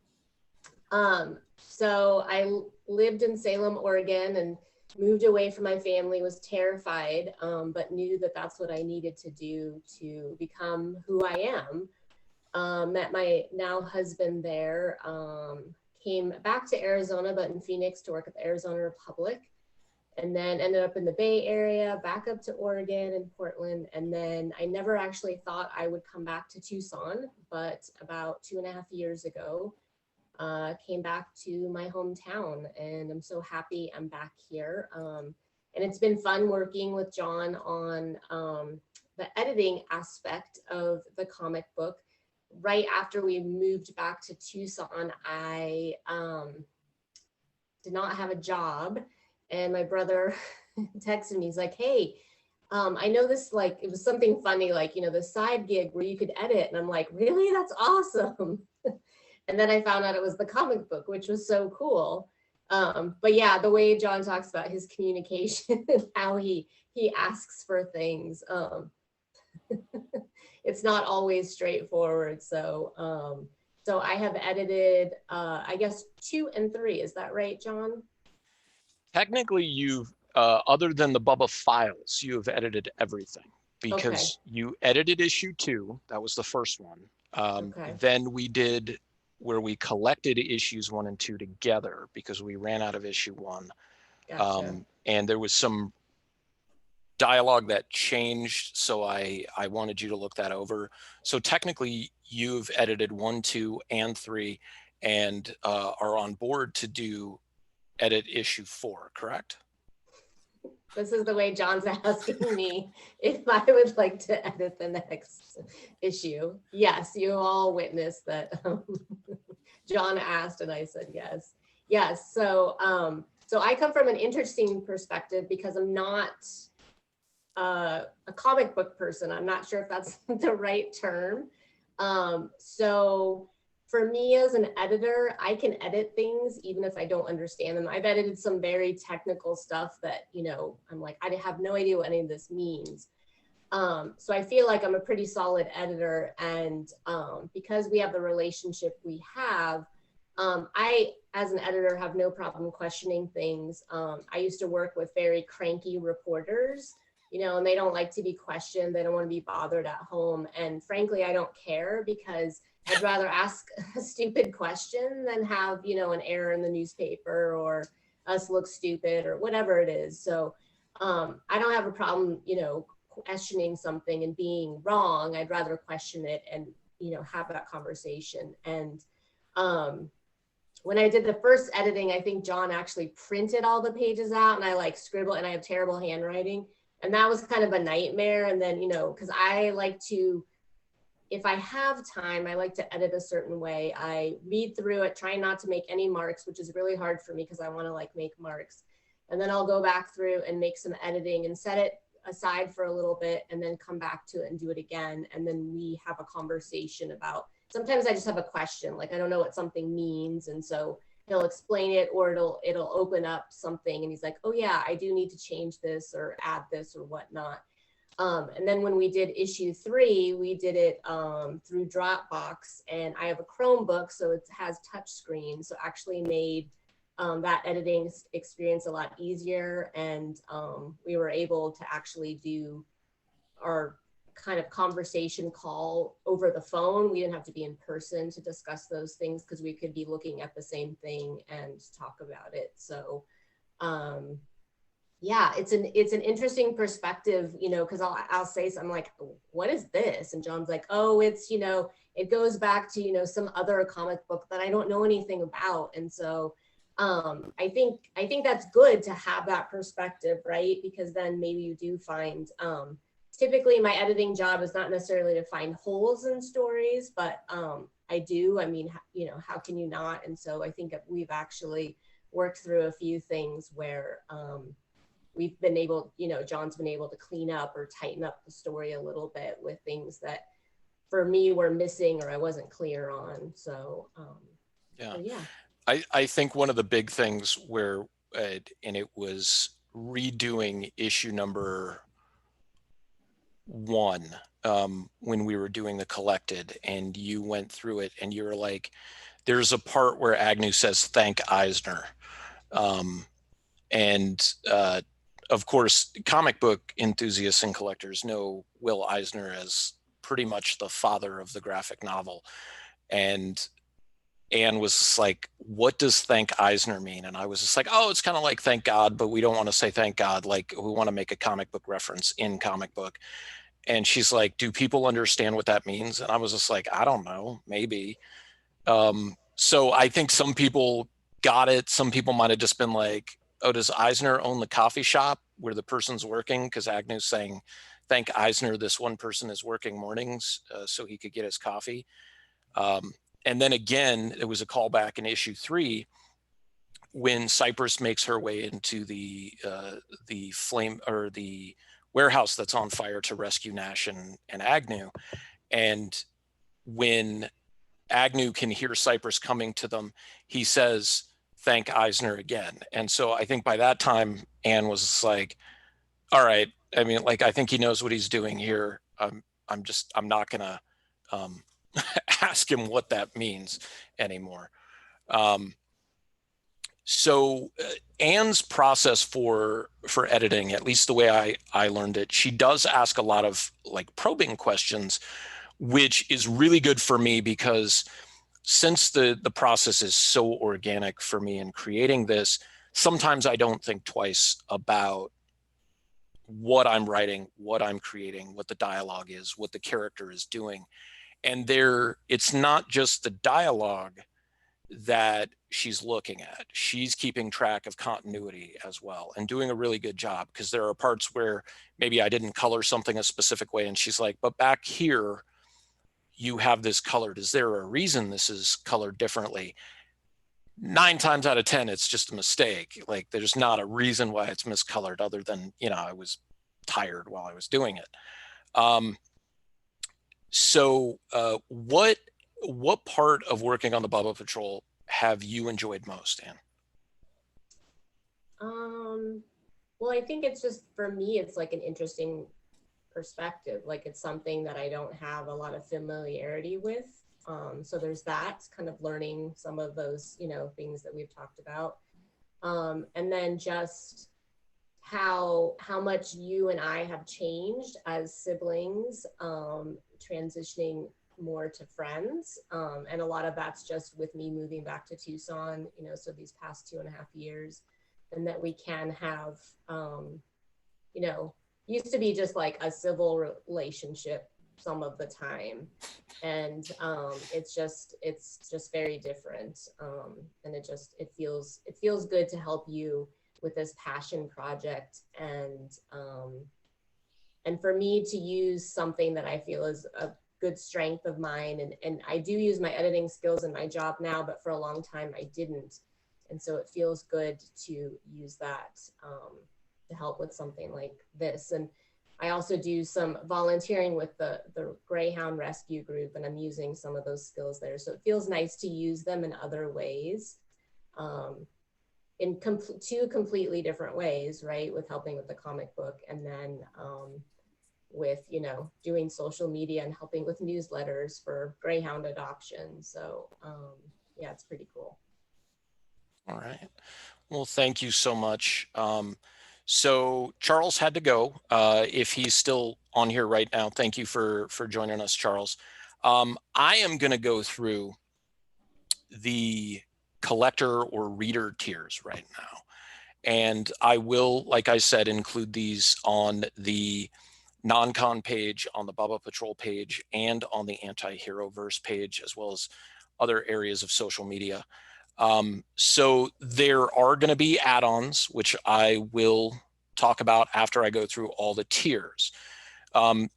So I lived in Salem, Oregon, and moved away from my family, was terrified, but knew that that's what I needed to do to become who I am. Met my now husband there, came back to Arizona, but in Phoenix to work at the Arizona Republic, and then ended up in the Bay Area, back up to Oregon and Portland. And then I never actually thought I would come back to Tucson, but about 2.5 years ago, came back to my hometown, and I'm so happy I'm back here. And it's been fun working with John on the editing aspect of the comic book. Right after we moved back to Tucson, I did not have a job, and my brother texted me. He's like, hey, I know this, like, it was something funny, like, you know, the side gig where you could edit. And I'm like, really? That's awesome. And then I found out it was the comic book, which was so cool. But yeah, the way John talks about his communication and how he asks for things, it's not always straightforward. So so I have edited, I guess 2 and 3. Is that right, John? Technically, you've, other than the Bubba files, you have edited everything, because you edited issue 2. That was the first one. Then we did where we collected issues 1 and 2 together because we ran out of issue 1. Gotcha. And there was some dialogue that changed, so I wanted you to look that over. So technically, you've edited 1, 2, and 3, and are on board to do edit issue 4, correct? This is the way John's asking me if I would like to edit the next issue. Yes, you all witnessed that John asked and I said yes. Yes. So I come from an interesting perspective because I'm not a comic book person. I'm not sure if that's the right term. So for me as an editor, I can edit things even if I don't understand them. I've edited some very technical stuff that, you know, I'm like, I have no idea what any of this means. So I feel like I'm a pretty solid editor, and because we have the relationship we have, I, as an editor, have no problem questioning things. I used to work with very cranky reporters, you know, and they don't like to be questioned. They don't want to be bothered at home. And frankly, I don't care, because I'd rather ask a stupid question than have, you know, an error in the newspaper or us look stupid or whatever it is. So I don't have a problem, you know, questioning something and being wrong. I'd rather question it and, you know, have that conversation. And when I did the first editing, I think John actually printed all the pages out, and I like scribble, and I have terrible handwriting. And that was kind of a nightmare. And then, you know, because I like to, if I have time, I like to edit a certain way. I read through it, try not to make any marks, which is really hard for me because I want to like make marks. And then I'll go back through and make some editing and set it aside for a little bit, and then come back to it and do it again. And then we have a conversation about, sometimes I just have a question, like I don't know what something means. And so he'll explain it, or it'll open up something, and he's like, oh yeah, I do need to change this or add this or whatnot. And then when we did issue 3, we did it through Dropbox, and I have a Chromebook, so it has touch screen. So actually made that editing experience a lot easier. And we were able to actually do our kind of conversation call over the phone. We didn't have to be in person to discuss those things, because we could be looking at the same thing and talk about it. So yeah, it's an interesting perspective, you know, because I'll say something like, what is this? And John's like, oh, it's, you know, it goes back to, you know, some other comic book that I don't know anything about. And so I think that's good to have that perspective, right? Because then maybe you do find, typically my editing job is not necessarily to find holes in stories, but I do. I mean, you know, how can you not? And so I think we've actually worked through a few things where we've been able, you know, John's been able to clean up or tighten up the story a little bit with things that for me were missing or I wasn't clear on. So yeah. So, yeah. I think one of the big things where, and it was redoing issue number 1 when we were doing the collected, and you went through it and you were like, there's a part where Agnew says, thank Eisner. And of course, comic book enthusiasts and collectors know Will Eisner as pretty much the father of the graphic novel. And Anne was just like, what does thank Eisner mean? And I was just like, oh, it's kind of like thank God, but we don't want to say thank God. Like, we want to make a comic book reference in comic book. And she's like, do people understand what that means? And I was just like, I don't know, maybe. So I think some people got it. Some people might have just been like, oh, does Eisner own the coffee shop where the person's working? Because Agnew's saying, thank Eisner, this one person is working mornings so he could get his coffee. And then again, it was a callback in issue 3 when Cypress makes her way into the flame, or the warehouse that's on fire, to rescue Nash and Agnew. And when Agnew can hear Cypress coming to them, he says, thank Eisner again. And so I think by that time, Anne was like, all right, I mean, like, I think he knows what he's doing here. I'm not gonna ask him what that means anymore. So Anne's process for editing, at least the way I learned it, she does ask a lot of like probing questions, which is really good for me, because since the process is so organic for me in creating this, sometimes I don't think twice about what I'm writing, what I'm creating, what the dialogue is, what the character is doing. And it's not just the dialogue that she's looking at. She's keeping track of continuity as well, and doing a really good job, because there are parts where maybe I didn't color something a specific way, and she's like, but back here, you have this colored. Is there a reason this is colored differently? 9 times out of 10, it's just a mistake. Like there's not a reason why it's miscolored other than, you know, I was tired while I was doing it. What part of working on the Bubba Patrol have you enjoyed most, Ann? Well, I think it's just, for me, it's like an interesting perspective. Like it's something that I don't have a lot of familiarity with. So there's that kind of learning some of those, you know, things that we've talked about. And then just how much you and I have changed as siblings, transitioning more to friends. And a lot of that's just with me moving back to Tucson, you know, so these past 2.5 years, and that we can have, you know, used to be just like a civil relationship some of the time. And it's just very different. And it feels good to help you with this passion project. And for me to use something that I feel is a good strength of mine. And I do use my editing skills in my job now, but for a long time I didn't. And so it feels good to use that to help with something like this. And I also do some volunteering with the Greyhound Rescue Group, and I'm using some of those skills there. So it feels nice to use them in other ways, in two completely different ways, right? With helping with the comic book, and then with, you know, doing social media and helping with newsletters for Greyhound adoption. So yeah, it's pretty cool. All right. Well, thank you so much. So Charles had to go. If he's still on here right now, thank you for joining us, Charles. I am going to go through the collector or reader tiers right now. And I will, like I said, include these on the non-con page, on the Bubba Patrol page, and on the Anti-Hero Verse page, as well as other areas of social media. So there are going to be add-ons, which I will talk about after I go through all the tiers.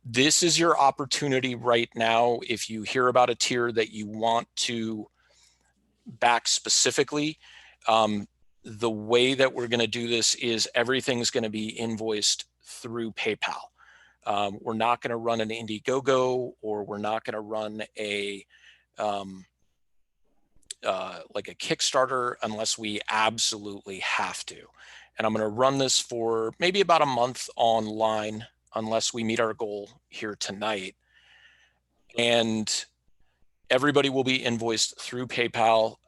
This is your opportunity right now. If you hear about a tier that you want to back specifically, the way that we're going to do this is everything's going to be invoiced through PayPal. We're not going to run an Indiegogo, or we're not going to run a like a Kickstarter unless we absolutely have to. And I'm going to run this for maybe about a month online, unless we meet our goal here tonight. And everybody will be invoiced through PayPal.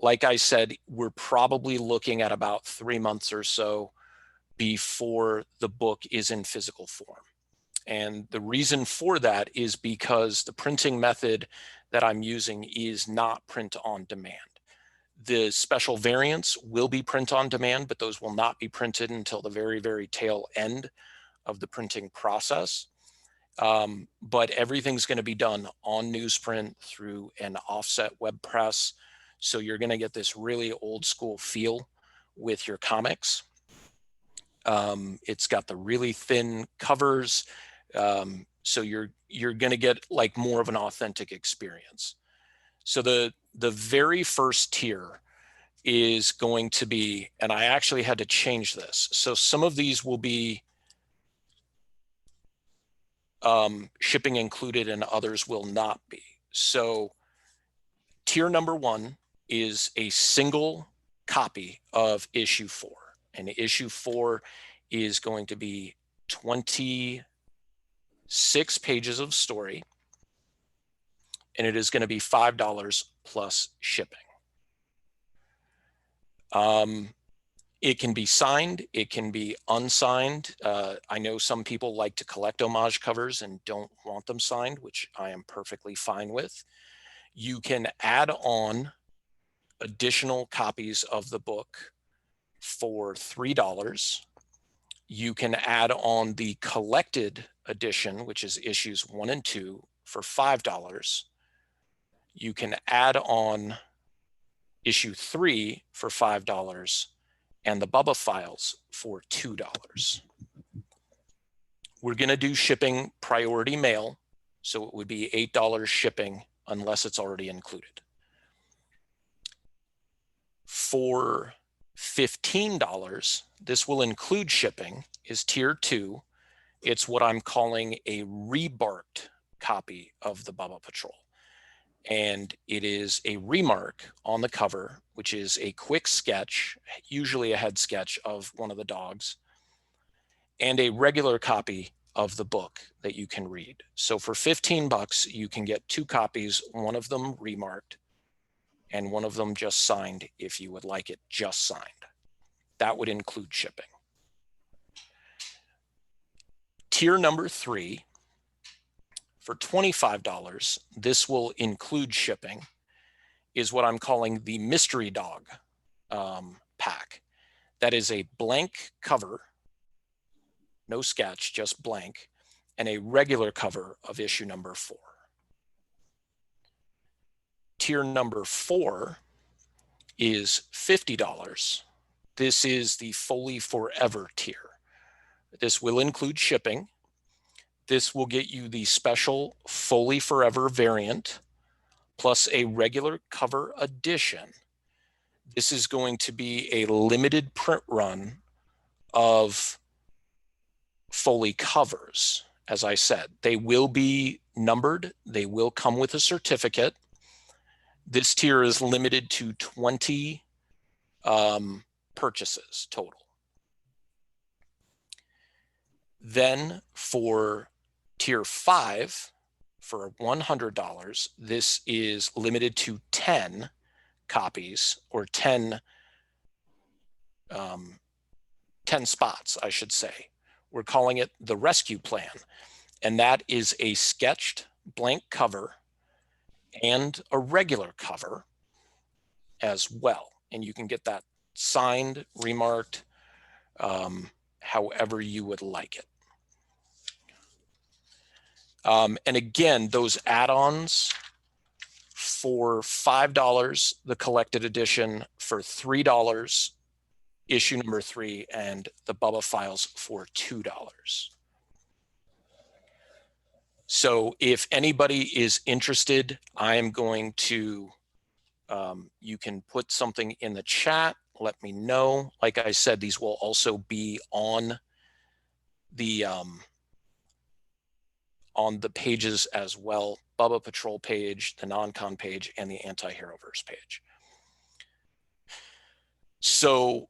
Like I said, we're probably looking at about 3 months or so before the book is in physical form. And the reason for that is because the printing method that I'm using is not print on demand. The special variants will be print on demand, but those will not be printed until the very, very tail end of the printing process. But everything's going to be done on newsprint through an offset web press. So you're going to get this really old school feel with your comics. It's got the really thin covers. So you're going to get like more of an authentic experience. So the very first tier is going to be, and I actually had to change this. So some of these will be shipping included and others will not be. So tier number 1 is a single copy of issue 4. And issue 4 is going to be 26 pages of story. And it is going to be $5 plus shipping. It can be signed, it can be unsigned. I know some people like to collect homage covers and don't want them signed, which I am perfectly fine with. You can add on additional copies of the book for $3. You can add on the collected edition, which is issues 1 and 2, for $5. You can add on issue 3 for $5 and the Bubba files for $2. We're going to do shipping priority mail, so it would be $8 shipping unless it's already included. For $15, this will include shipping, is tier 2. It's what I'm calling a rebarked copy of the Bubba Patrol. And it is a remark on the cover, which is a quick sketch, usually a head sketch of one of the dogs, and a regular copy of the book that you can read. So for $15, you can get 2 copies, one of them remarked and one of them just signed if you would like it just signed. That would include shipping. Tier number 3, for $25, this will include shipping, is what I'm calling the mystery dog pack. That is a blank cover, no sketch, just blank, and a regular cover of issue number 4. Tier number 4 is $50. This is the Foley Forever tier. This will include shipping. This will get you the special Foley Forever variant plus a regular cover edition. This is going to be a limited print run of Foley covers. As I said, they will be numbered. They will come with a certificate. This tier is limited to 20 purchases total. Then for tier 5, for $100, this is limited to 10 copies, or 10 spots, I should say. We're calling it the Rescue Plan. And that is a sketched blank cover and a regular cover as well. And you can get that signed, remarked, however you would like it. And again, those add-ons, for $5, the collected edition, for $3, issue number 3, and the Bubba Files for $2. So if anybody is interested, I am going to, you can put something in the chat, let me know. Like I said, these will also be on the pages as well. Bubba Patrol page, the non-con page, and the Anti-Heroverse page. So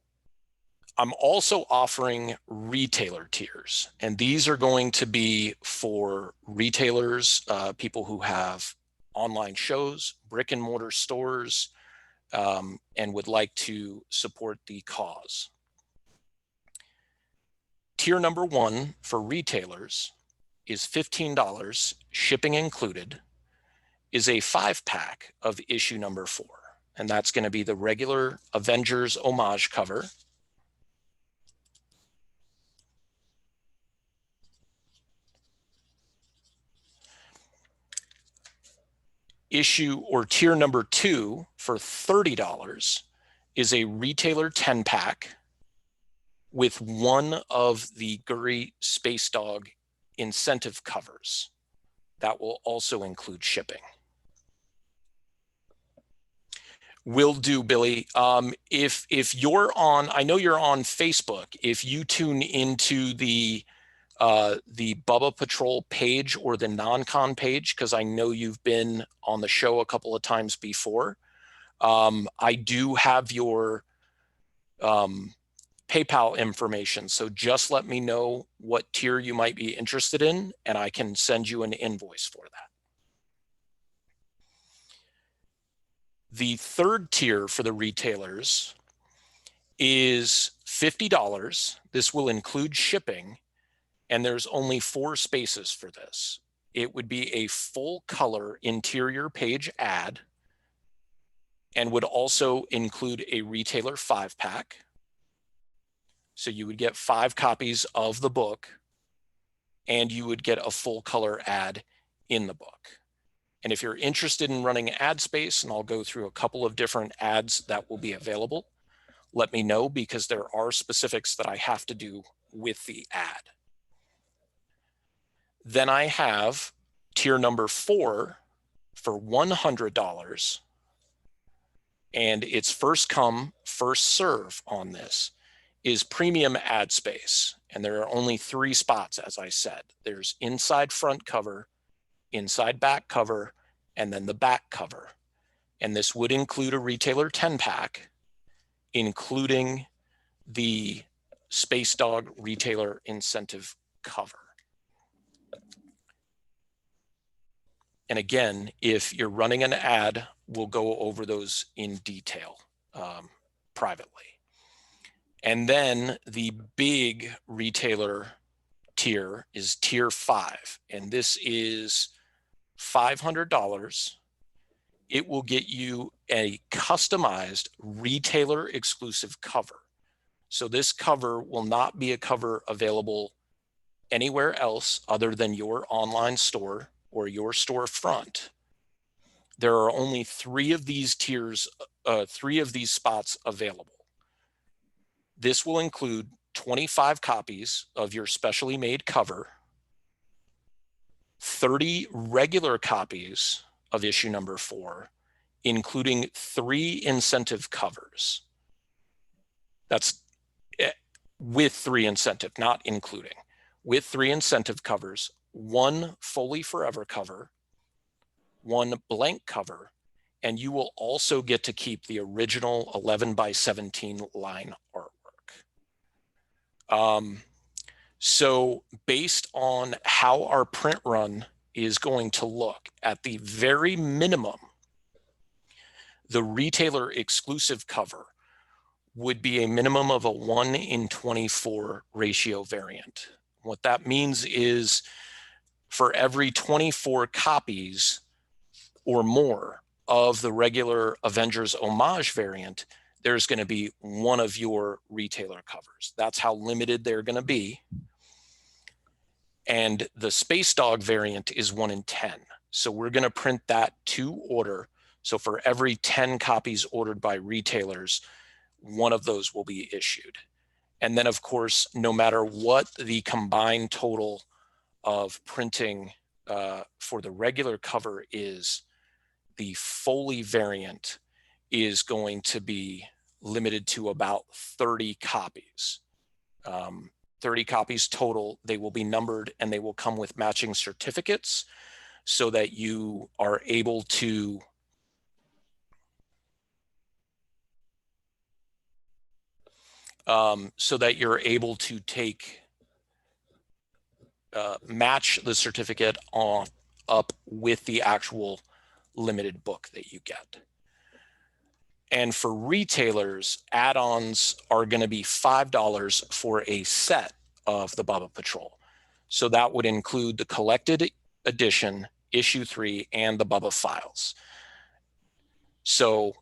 I'm also offering retailer tiers, and these are going to be for retailers, people who have online shows, brick and mortar stores, and would like to support the cause. Tier number 1 for retailers is $15, shipping included, is a 5-pack of issue number 4. And that's going to be the regular Avengers homage cover, issue or tier number 2 for $30 is a retailer 10-pack with one of the Gurry Space Dog incentive covers. That will also include shipping. Will do, Billy. If you're on, I know you're on Facebook. If you tune into the Bubba Patrol page or the non-con page, because I know you've been on the show a couple of times before, I do have your PayPal information. So just let me know what tier you might be interested in, and I can send you an invoice for that. The third tier for the retailers is $50. This will include shipping, and there's only 4 spaces for this. It would be a full color interior page ad and would also include a retailer 5-pack. So you would get 5 copies of the book, and you would get a full color ad in the book. And if you're interested in running ad space, and I'll go through a couple of different ads that will be available, let me know, because there are specifics that I have to do with the ad. Then I have tier number 4 for $100. and it's first come, first serve on this, is premium ad space. And there are only 3 spots, as I said. There's inside front cover, inside back cover, and then the back cover. And this would include a retailer 10-pack, including the Space Dog retailer incentive cover. And again, if you're running an ad, we'll go over those in detail privately. And then the big retailer tier is tier 5, and this is $500. It will get you a customized retailer exclusive cover. So this cover will not be a cover available anywhere else other than your online store or your storefront. There are only 3 of these tiers, 3 of these spots available. This will include 25 copies of your specially made cover, 30 regular copies of issue number 4, including 3 incentive covers. That's with 3 incentive, not including. With 3 incentive covers, 1 fully forever cover, 1 blank cover, and you will also get to keep the original 11x17 line artwork. So based on how our print run is going to look, at the very minimum, the retailer exclusive cover would be a minimum of a 1:24 ratio variant. What that means is for every 24 copies or more of the regular Avengers Homage variant, there's going to be 1 of your retailer covers. That's how limited they're going to be. And the Space Dog variant is 1 in 10. So we're going to print that to order. So for every 10 copies ordered by retailers, 1 of those will be issued. And then, of course, no matter what the combined total of printing for the regular cover is, the Foley variant is going to be limited to about 30 copies. 30 copies total. They will be numbered and they will come with matching certificates so that you are able to take match the certificate up with the actual limited book that you get. And for retailers, add-ons are going to be $5 for a set of the Bubba Patrol. So that would include the collected edition, issue 3, and the Bubba files. So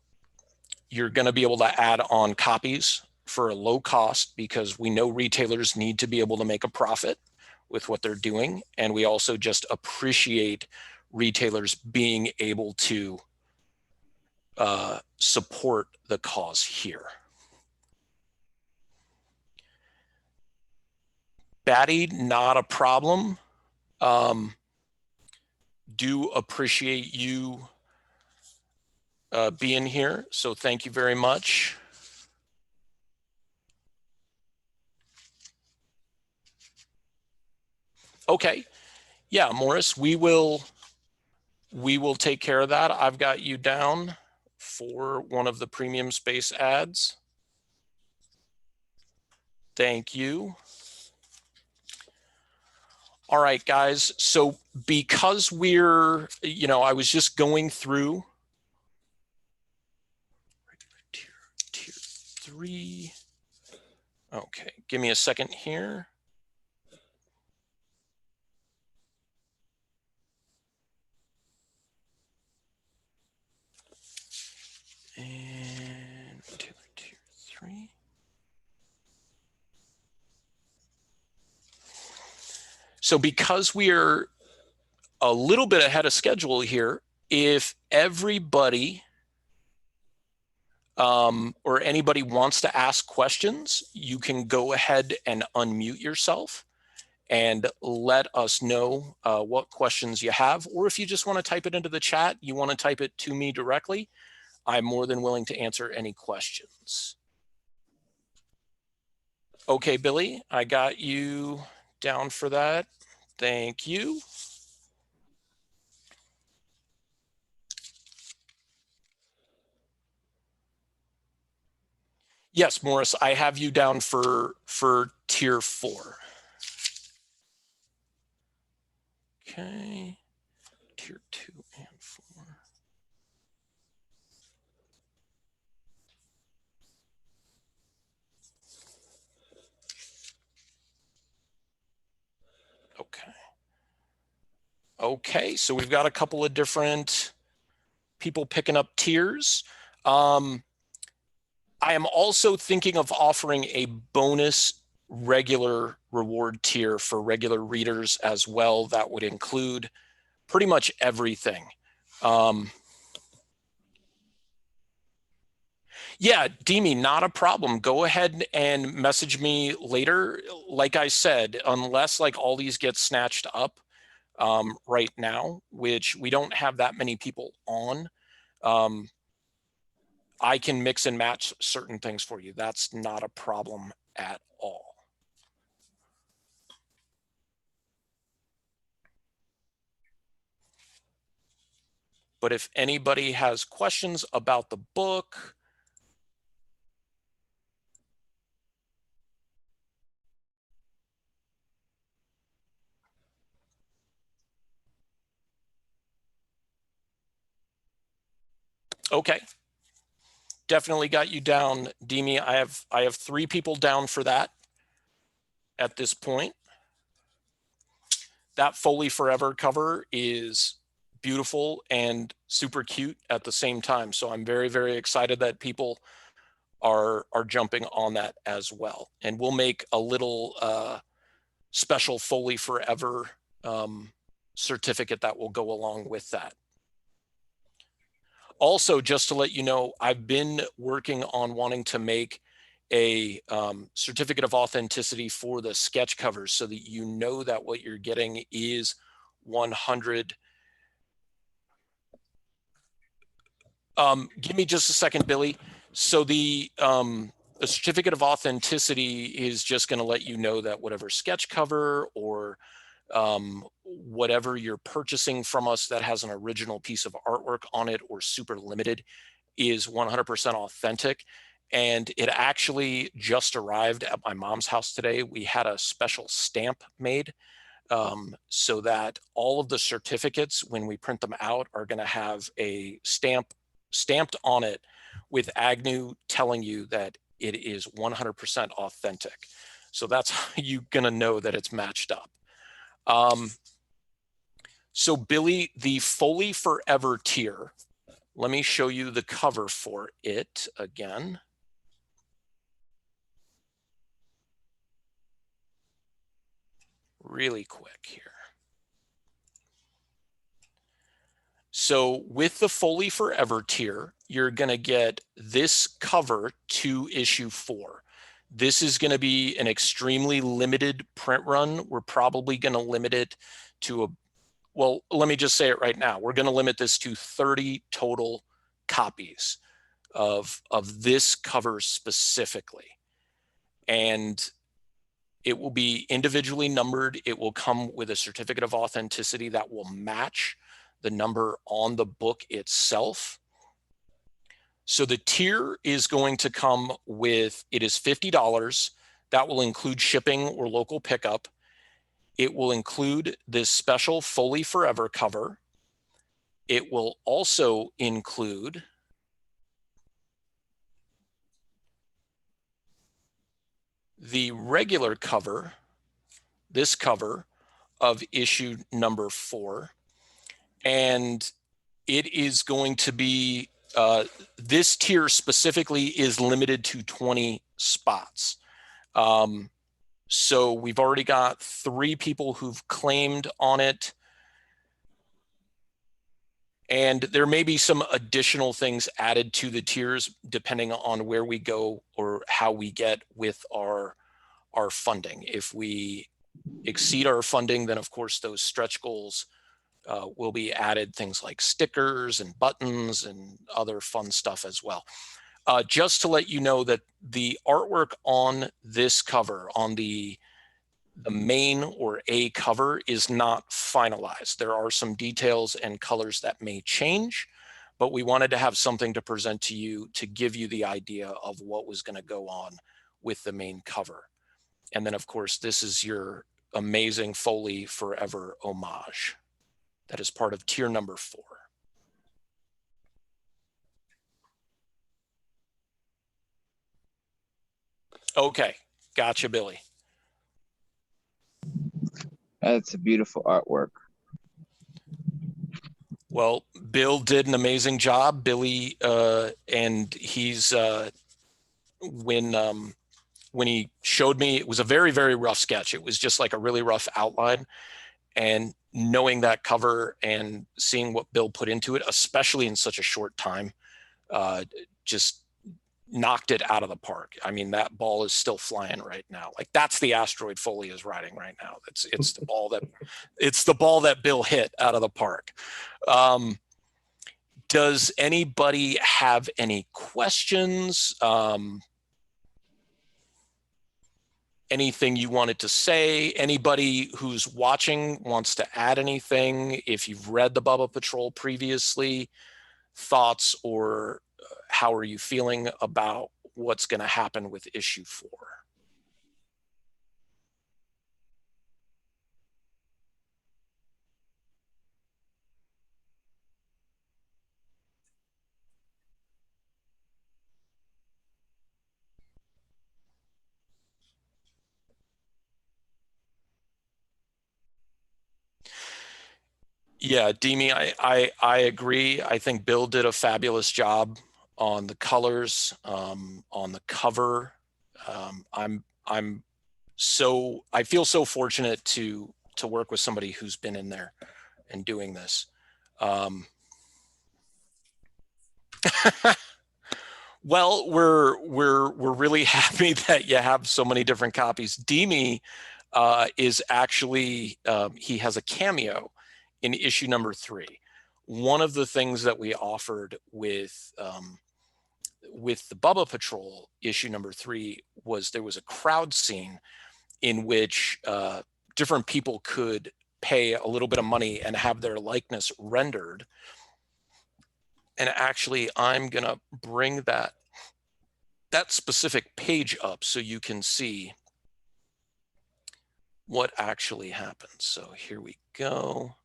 you're going to be able to add on copies for a low cost because we know retailers need to be able to make a profit with what they're doing. And we also just appreciate retailers being able to support the cause here. Batty, not a problem. Do appreciate you being here, so thank you very much. Okay, yeah, Morris, we will take care of that. I've got you down for one of the premium space ads. Thank you. All right, guys. So because we're, I was just going through tier 3. Okay, give me a second here. And tier 3. So because we're a little bit ahead of schedule here, if everybody or anybody wants to ask questions, you can go ahead and unmute yourself and let us know what questions you have. Or if you just want to type it into the chat, you want to type it to me directly, I'm more than willing to answer any questions. Okay, Billy, I got you down for that. Thank you. Yes, Morris, I have you down for tier 4. Okay, tier 2 and 4. Okay. Okay, so we've got a couple of different people picking up tiers. I am also thinking of offering a bonus regular reward tier for regular readers as well. That would include pretty much everything. Yeah, Demi, not a problem. Go ahead and message me later. Like I said, unless like all these get snatched up right now, which we don't have that many people on, I can mix and match certain things for you. That's not a problem at all. But if anybody has questions about the book, okay. Definitely got you down, Demi. I have 3 people down for that at this point. That Foley Forever cover is beautiful and super cute at the same time. So I'm very, very excited that people are jumping on that as well. And we'll make a little special Foley Forever certificate that will go along with that. Also, just to let you know, I've been working on wanting to make a certificate of authenticity for the sketch covers so that you know that what you're getting is 100. Give me just a second, Billy. So the certificate of authenticity is just going to let you know that whatever sketch cover or whatever you're purchasing from us that has an original piece of artwork on it or super limited is 100% authentic. And it actually just arrived at my mom's house today. We had a special stamp made so that all of the certificates, when we print them out, are going to have a stamp stamped on it with Agnew telling you that it is 100% authentic. So that's how you're going to know that it's matched up. So Billy, the Foley Forever tier, let me show you the cover for it again. Really quick here. So with the Foley Forever tier, you're going to get this cover to issue 4. This is going to be an extremely limited print run. We're probably going to limit it to well, let me just say it right now. We're going to limit this to 30 total copies of this cover specifically. And it will be individually numbered. It will come with a certificate of authenticity that will match the number on the book itself. So the tier is going to come with, it is $50. That will include shipping or local pickup. It will include this special Foley Forever cover. It will also include the regular cover, this cover of issue number 4. And it is going to be, this tier specifically is limited to 20 spots. So we've already got 3 people who've claimed on it. And there may be some additional things added to the tiers depending on where we go or how we get with our funding. If we exceed our funding, then of course those stretch goals will be added things like stickers and buttons and other fun stuff as well. Just to let you know that the artwork on this cover, on the main or A cover, is not finalized. There are some details and colors that may change, but we wanted to have something to present to you to give you the idea of what was going to go on with the main cover. And then, of course, this is your amazing Foley Forever homage that is part of tier number 4. Okay, gotcha, Billy. That's a beautiful artwork. Well, Bill did an amazing job, Billy, and he's when he showed me, it was a very, very rough sketch. It was just like a really rough outline, and knowing that cover and seeing what Bill put into it, especially in such a short time, just knocked it out of the park. I mean, that ball is still flying right now. Like, that's the asteroid Foley is riding right now. It's the ball that Bill hit out of the park. Does anybody have any questions? Anything you wanted to say? Anybody who's watching wants to add anything? If you've read the Bubba Patrol previously, thoughts, or how are you feeling about what's going to happen with issue 4? Yeah, Demi, I agree. I think Bill did a fabulous job on the colors, on the cover. I feel so fortunate to work with somebody who's been in there and doing this. Well, we're really happy that you have so many different copies. Demi is actually he has a cameo in issue number 3. One of the things that we offered with the Bubba Patrol issue number 3 was there was a crowd scene in which different people could pay a little bit of money and have their likeness rendered. And actually, I'm gonna bring that specific page up so you can see what actually happens. So here we go.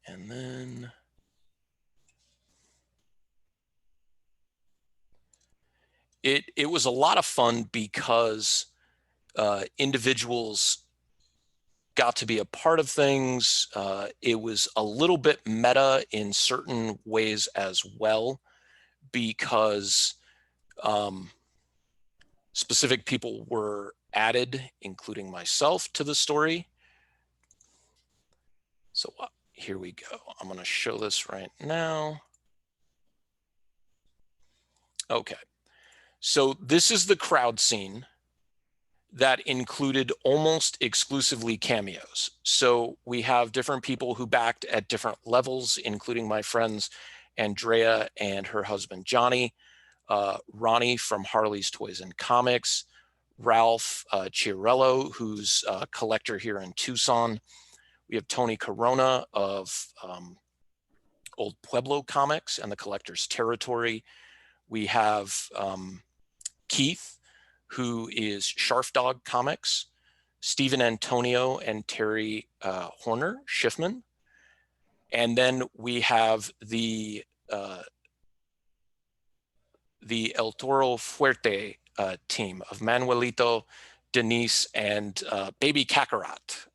And then it was a lot of fun because individuals got to be a part of things. It was a little bit meta in certain ways as well, because specific people were added, including myself, to the story. So here we go. I'm going to show this right now. Okay. So this is the crowd scene that included almost exclusively cameos. So we have different people who backed at different levels, including my friends Andrea and her husband Johnny, Ronnie from Harley's Toys and Comics, Ralph Chiarello, who's a collector here in Tucson. We have Tony Corona of Old Pueblo Comics and the Collector's Territory. We have Keith, who is Sharf Dog Comics, Stephen Antonio and Terry Horner Schiffman. And then we have the El Toro Fuerte team of Manuelito, Denise, and Baby Kakarot.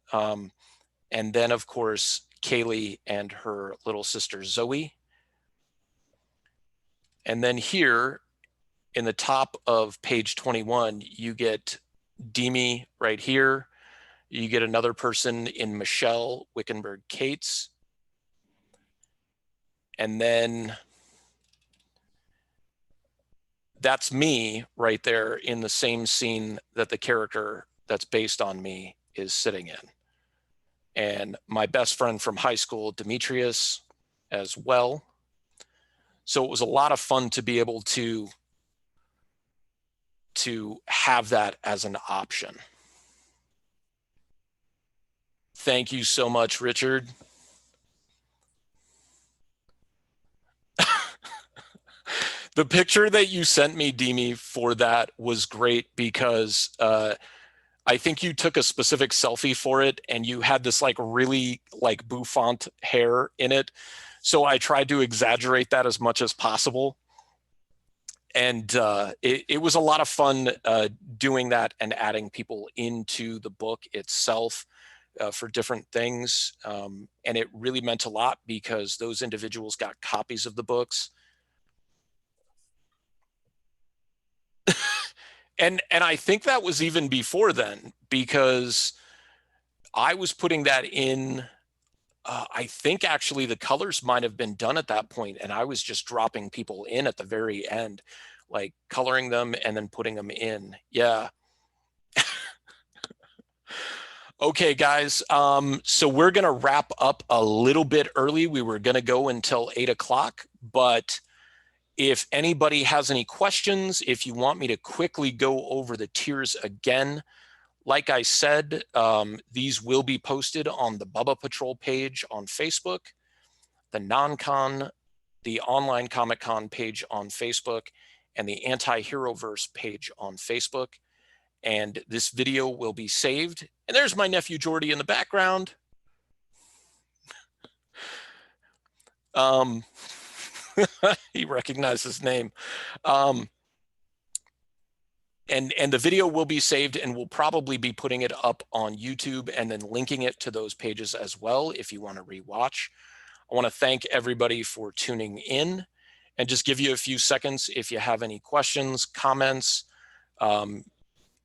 And then, of course, Kaylee and her little sister, Zoe. And then here in the top of page 21, you get Demi right here. You get another person in Michelle Wickenberg-Cates. And then that's me right there in the same scene that the character that's based on me is sitting in. and my best friend from high school, Demetrius, as well. So it was a lot of fun to be able to have that as an option. Thank you so much, Richard. The picture that you sent me, Demi, for that was great because I think you took a specific selfie for it and you had this like really like bouffant hair in it. So I tried to exaggerate that as much as possible. And it was a lot of fun doing that and adding people into the book itself for different things. And it really meant a lot because those individuals got copies of the books. And I think that was even before then, because I was putting that in, I think actually the colors might have been done at that point, and I was just dropping people in at the very end, like coloring them and then putting them in. Yeah. Okay, guys. So we're going to wrap up a little bit early. We were going to go until 8 o'clock, but if anybody has any questions, if you want me to quickly go over the tiers again, like I said, these will be posted on the Bubba Patrol page on Facebook, the non-con, the online Comic Con page on Facebook, and the Anti-Heroverse page on Facebook. And this video will be saved. And there's my nephew Jordy in the background. He recognized his name. And the video will be saved, and we'll probably be putting it up on YouTube and then linking it to those pages as well if you want to rewatch. I want to thank everybody for tuning in and just give you a few seconds if you have any questions, comments.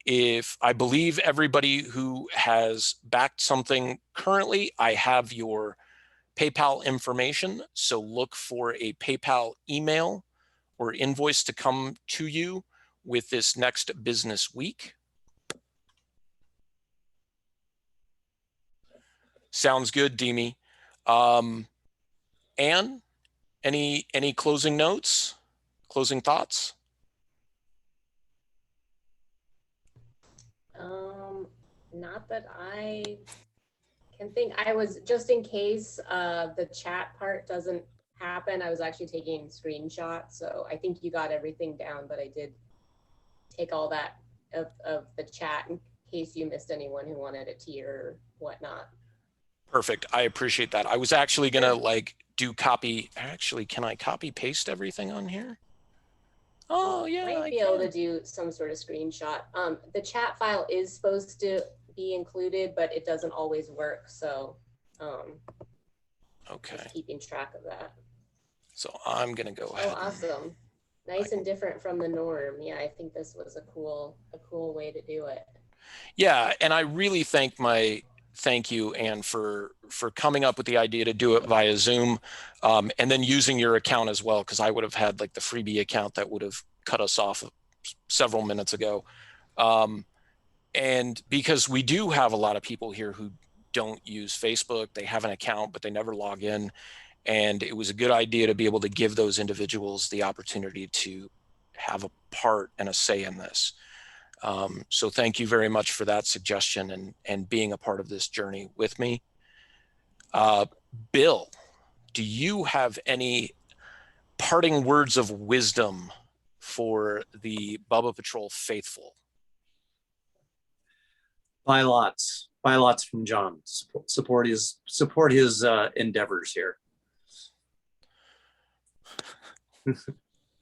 If I believe everybody who has backed something currently, I have your PayPal information. So look for a PayPal email or invoice to come to you with this next business week. Sounds good, Demi. Ann, any closing notes, closing thoughts? Not that I can think. I was, just in case the chat part doesn't happen, I was actually taking screenshots. So I think you got everything down, but I did take all that of the chat in case you missed anyone who wanted a tier or whatnot. Perfect. I appreciate that. I was actually gonna like do copy. Actually, can I copy paste everything on here? Oh yeah, Might be able to do some sort of screenshot. The chat file is supposed to be included, but it doesn't always work. So okay, just keeping track of that. So I'm gonna go ahead. Oh, awesome. Nice and different from the norm. Yeah, I think this was a cool way to do it. Yeah, and I really thank you, Ann, for coming up with the idea to do it via Zoom, and then using your account as well, because I would have had like the freebie account that would have cut us off several minutes ago. And because we do have a lot of people here who don't use Facebook, they have an account, but they never log in. And it was a good idea to be able to give those individuals the opportunity to have a part and a say in this. So thank you very much for that suggestion and being a part of this journey with me. Bill, do you have any parting words of wisdom for the Bubba Patrol faithful? Buy lots from John. Support his endeavors here.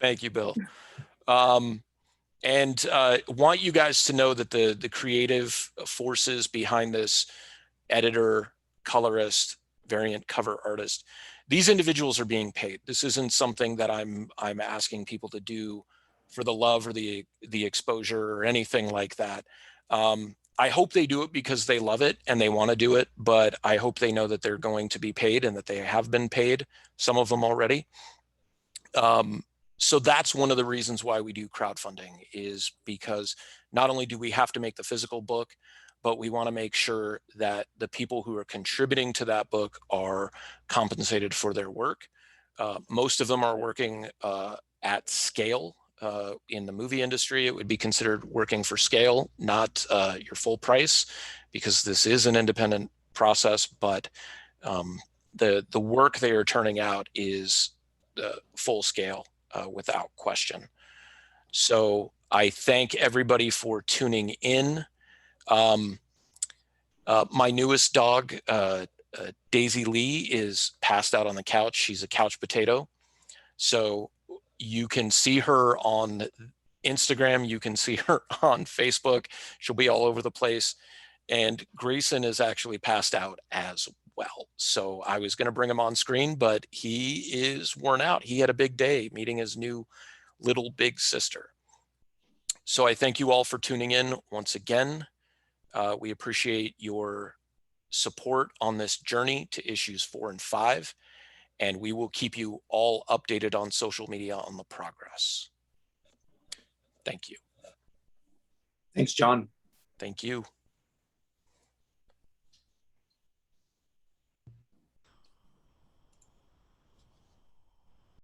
Thank you, Bill. And want you guys to know that the creative forces behind this, editor, colorist, variant cover artist, these individuals are being paid. This isn't something that I'm asking people to do for the love or the exposure or anything like that. I hope they do it because they love it and they want to do it, but I hope they know that they're going to be paid and that they have been paid, some of them already. So that's one of the reasons why we do crowdfunding, is because not only do we have to make the physical book, but we want to make sure that the people who are contributing to that book are compensated for their work. Most of them are working at scale. In the movie industry, it would be considered working for scale, not your full price, because this is an independent process, but the work they are turning out is full scale without question. So I thank everybody for tuning in. My newest dog, Daisy Lee, is passed out on the couch. She's a couch potato. So you can see her on Instagram. You can see her on Facebook. She'll be all over the place. And Grayson is actually passed out as well. So I was going to bring him on screen, but he is worn out. He had a big day meeting his new little big sister. So I thank you all for tuning in once again. We appreciate your support on this journey to issues 4 and 5. And we will keep you all updated on social media on the progress. Thank you. Thanks, John. Thank you.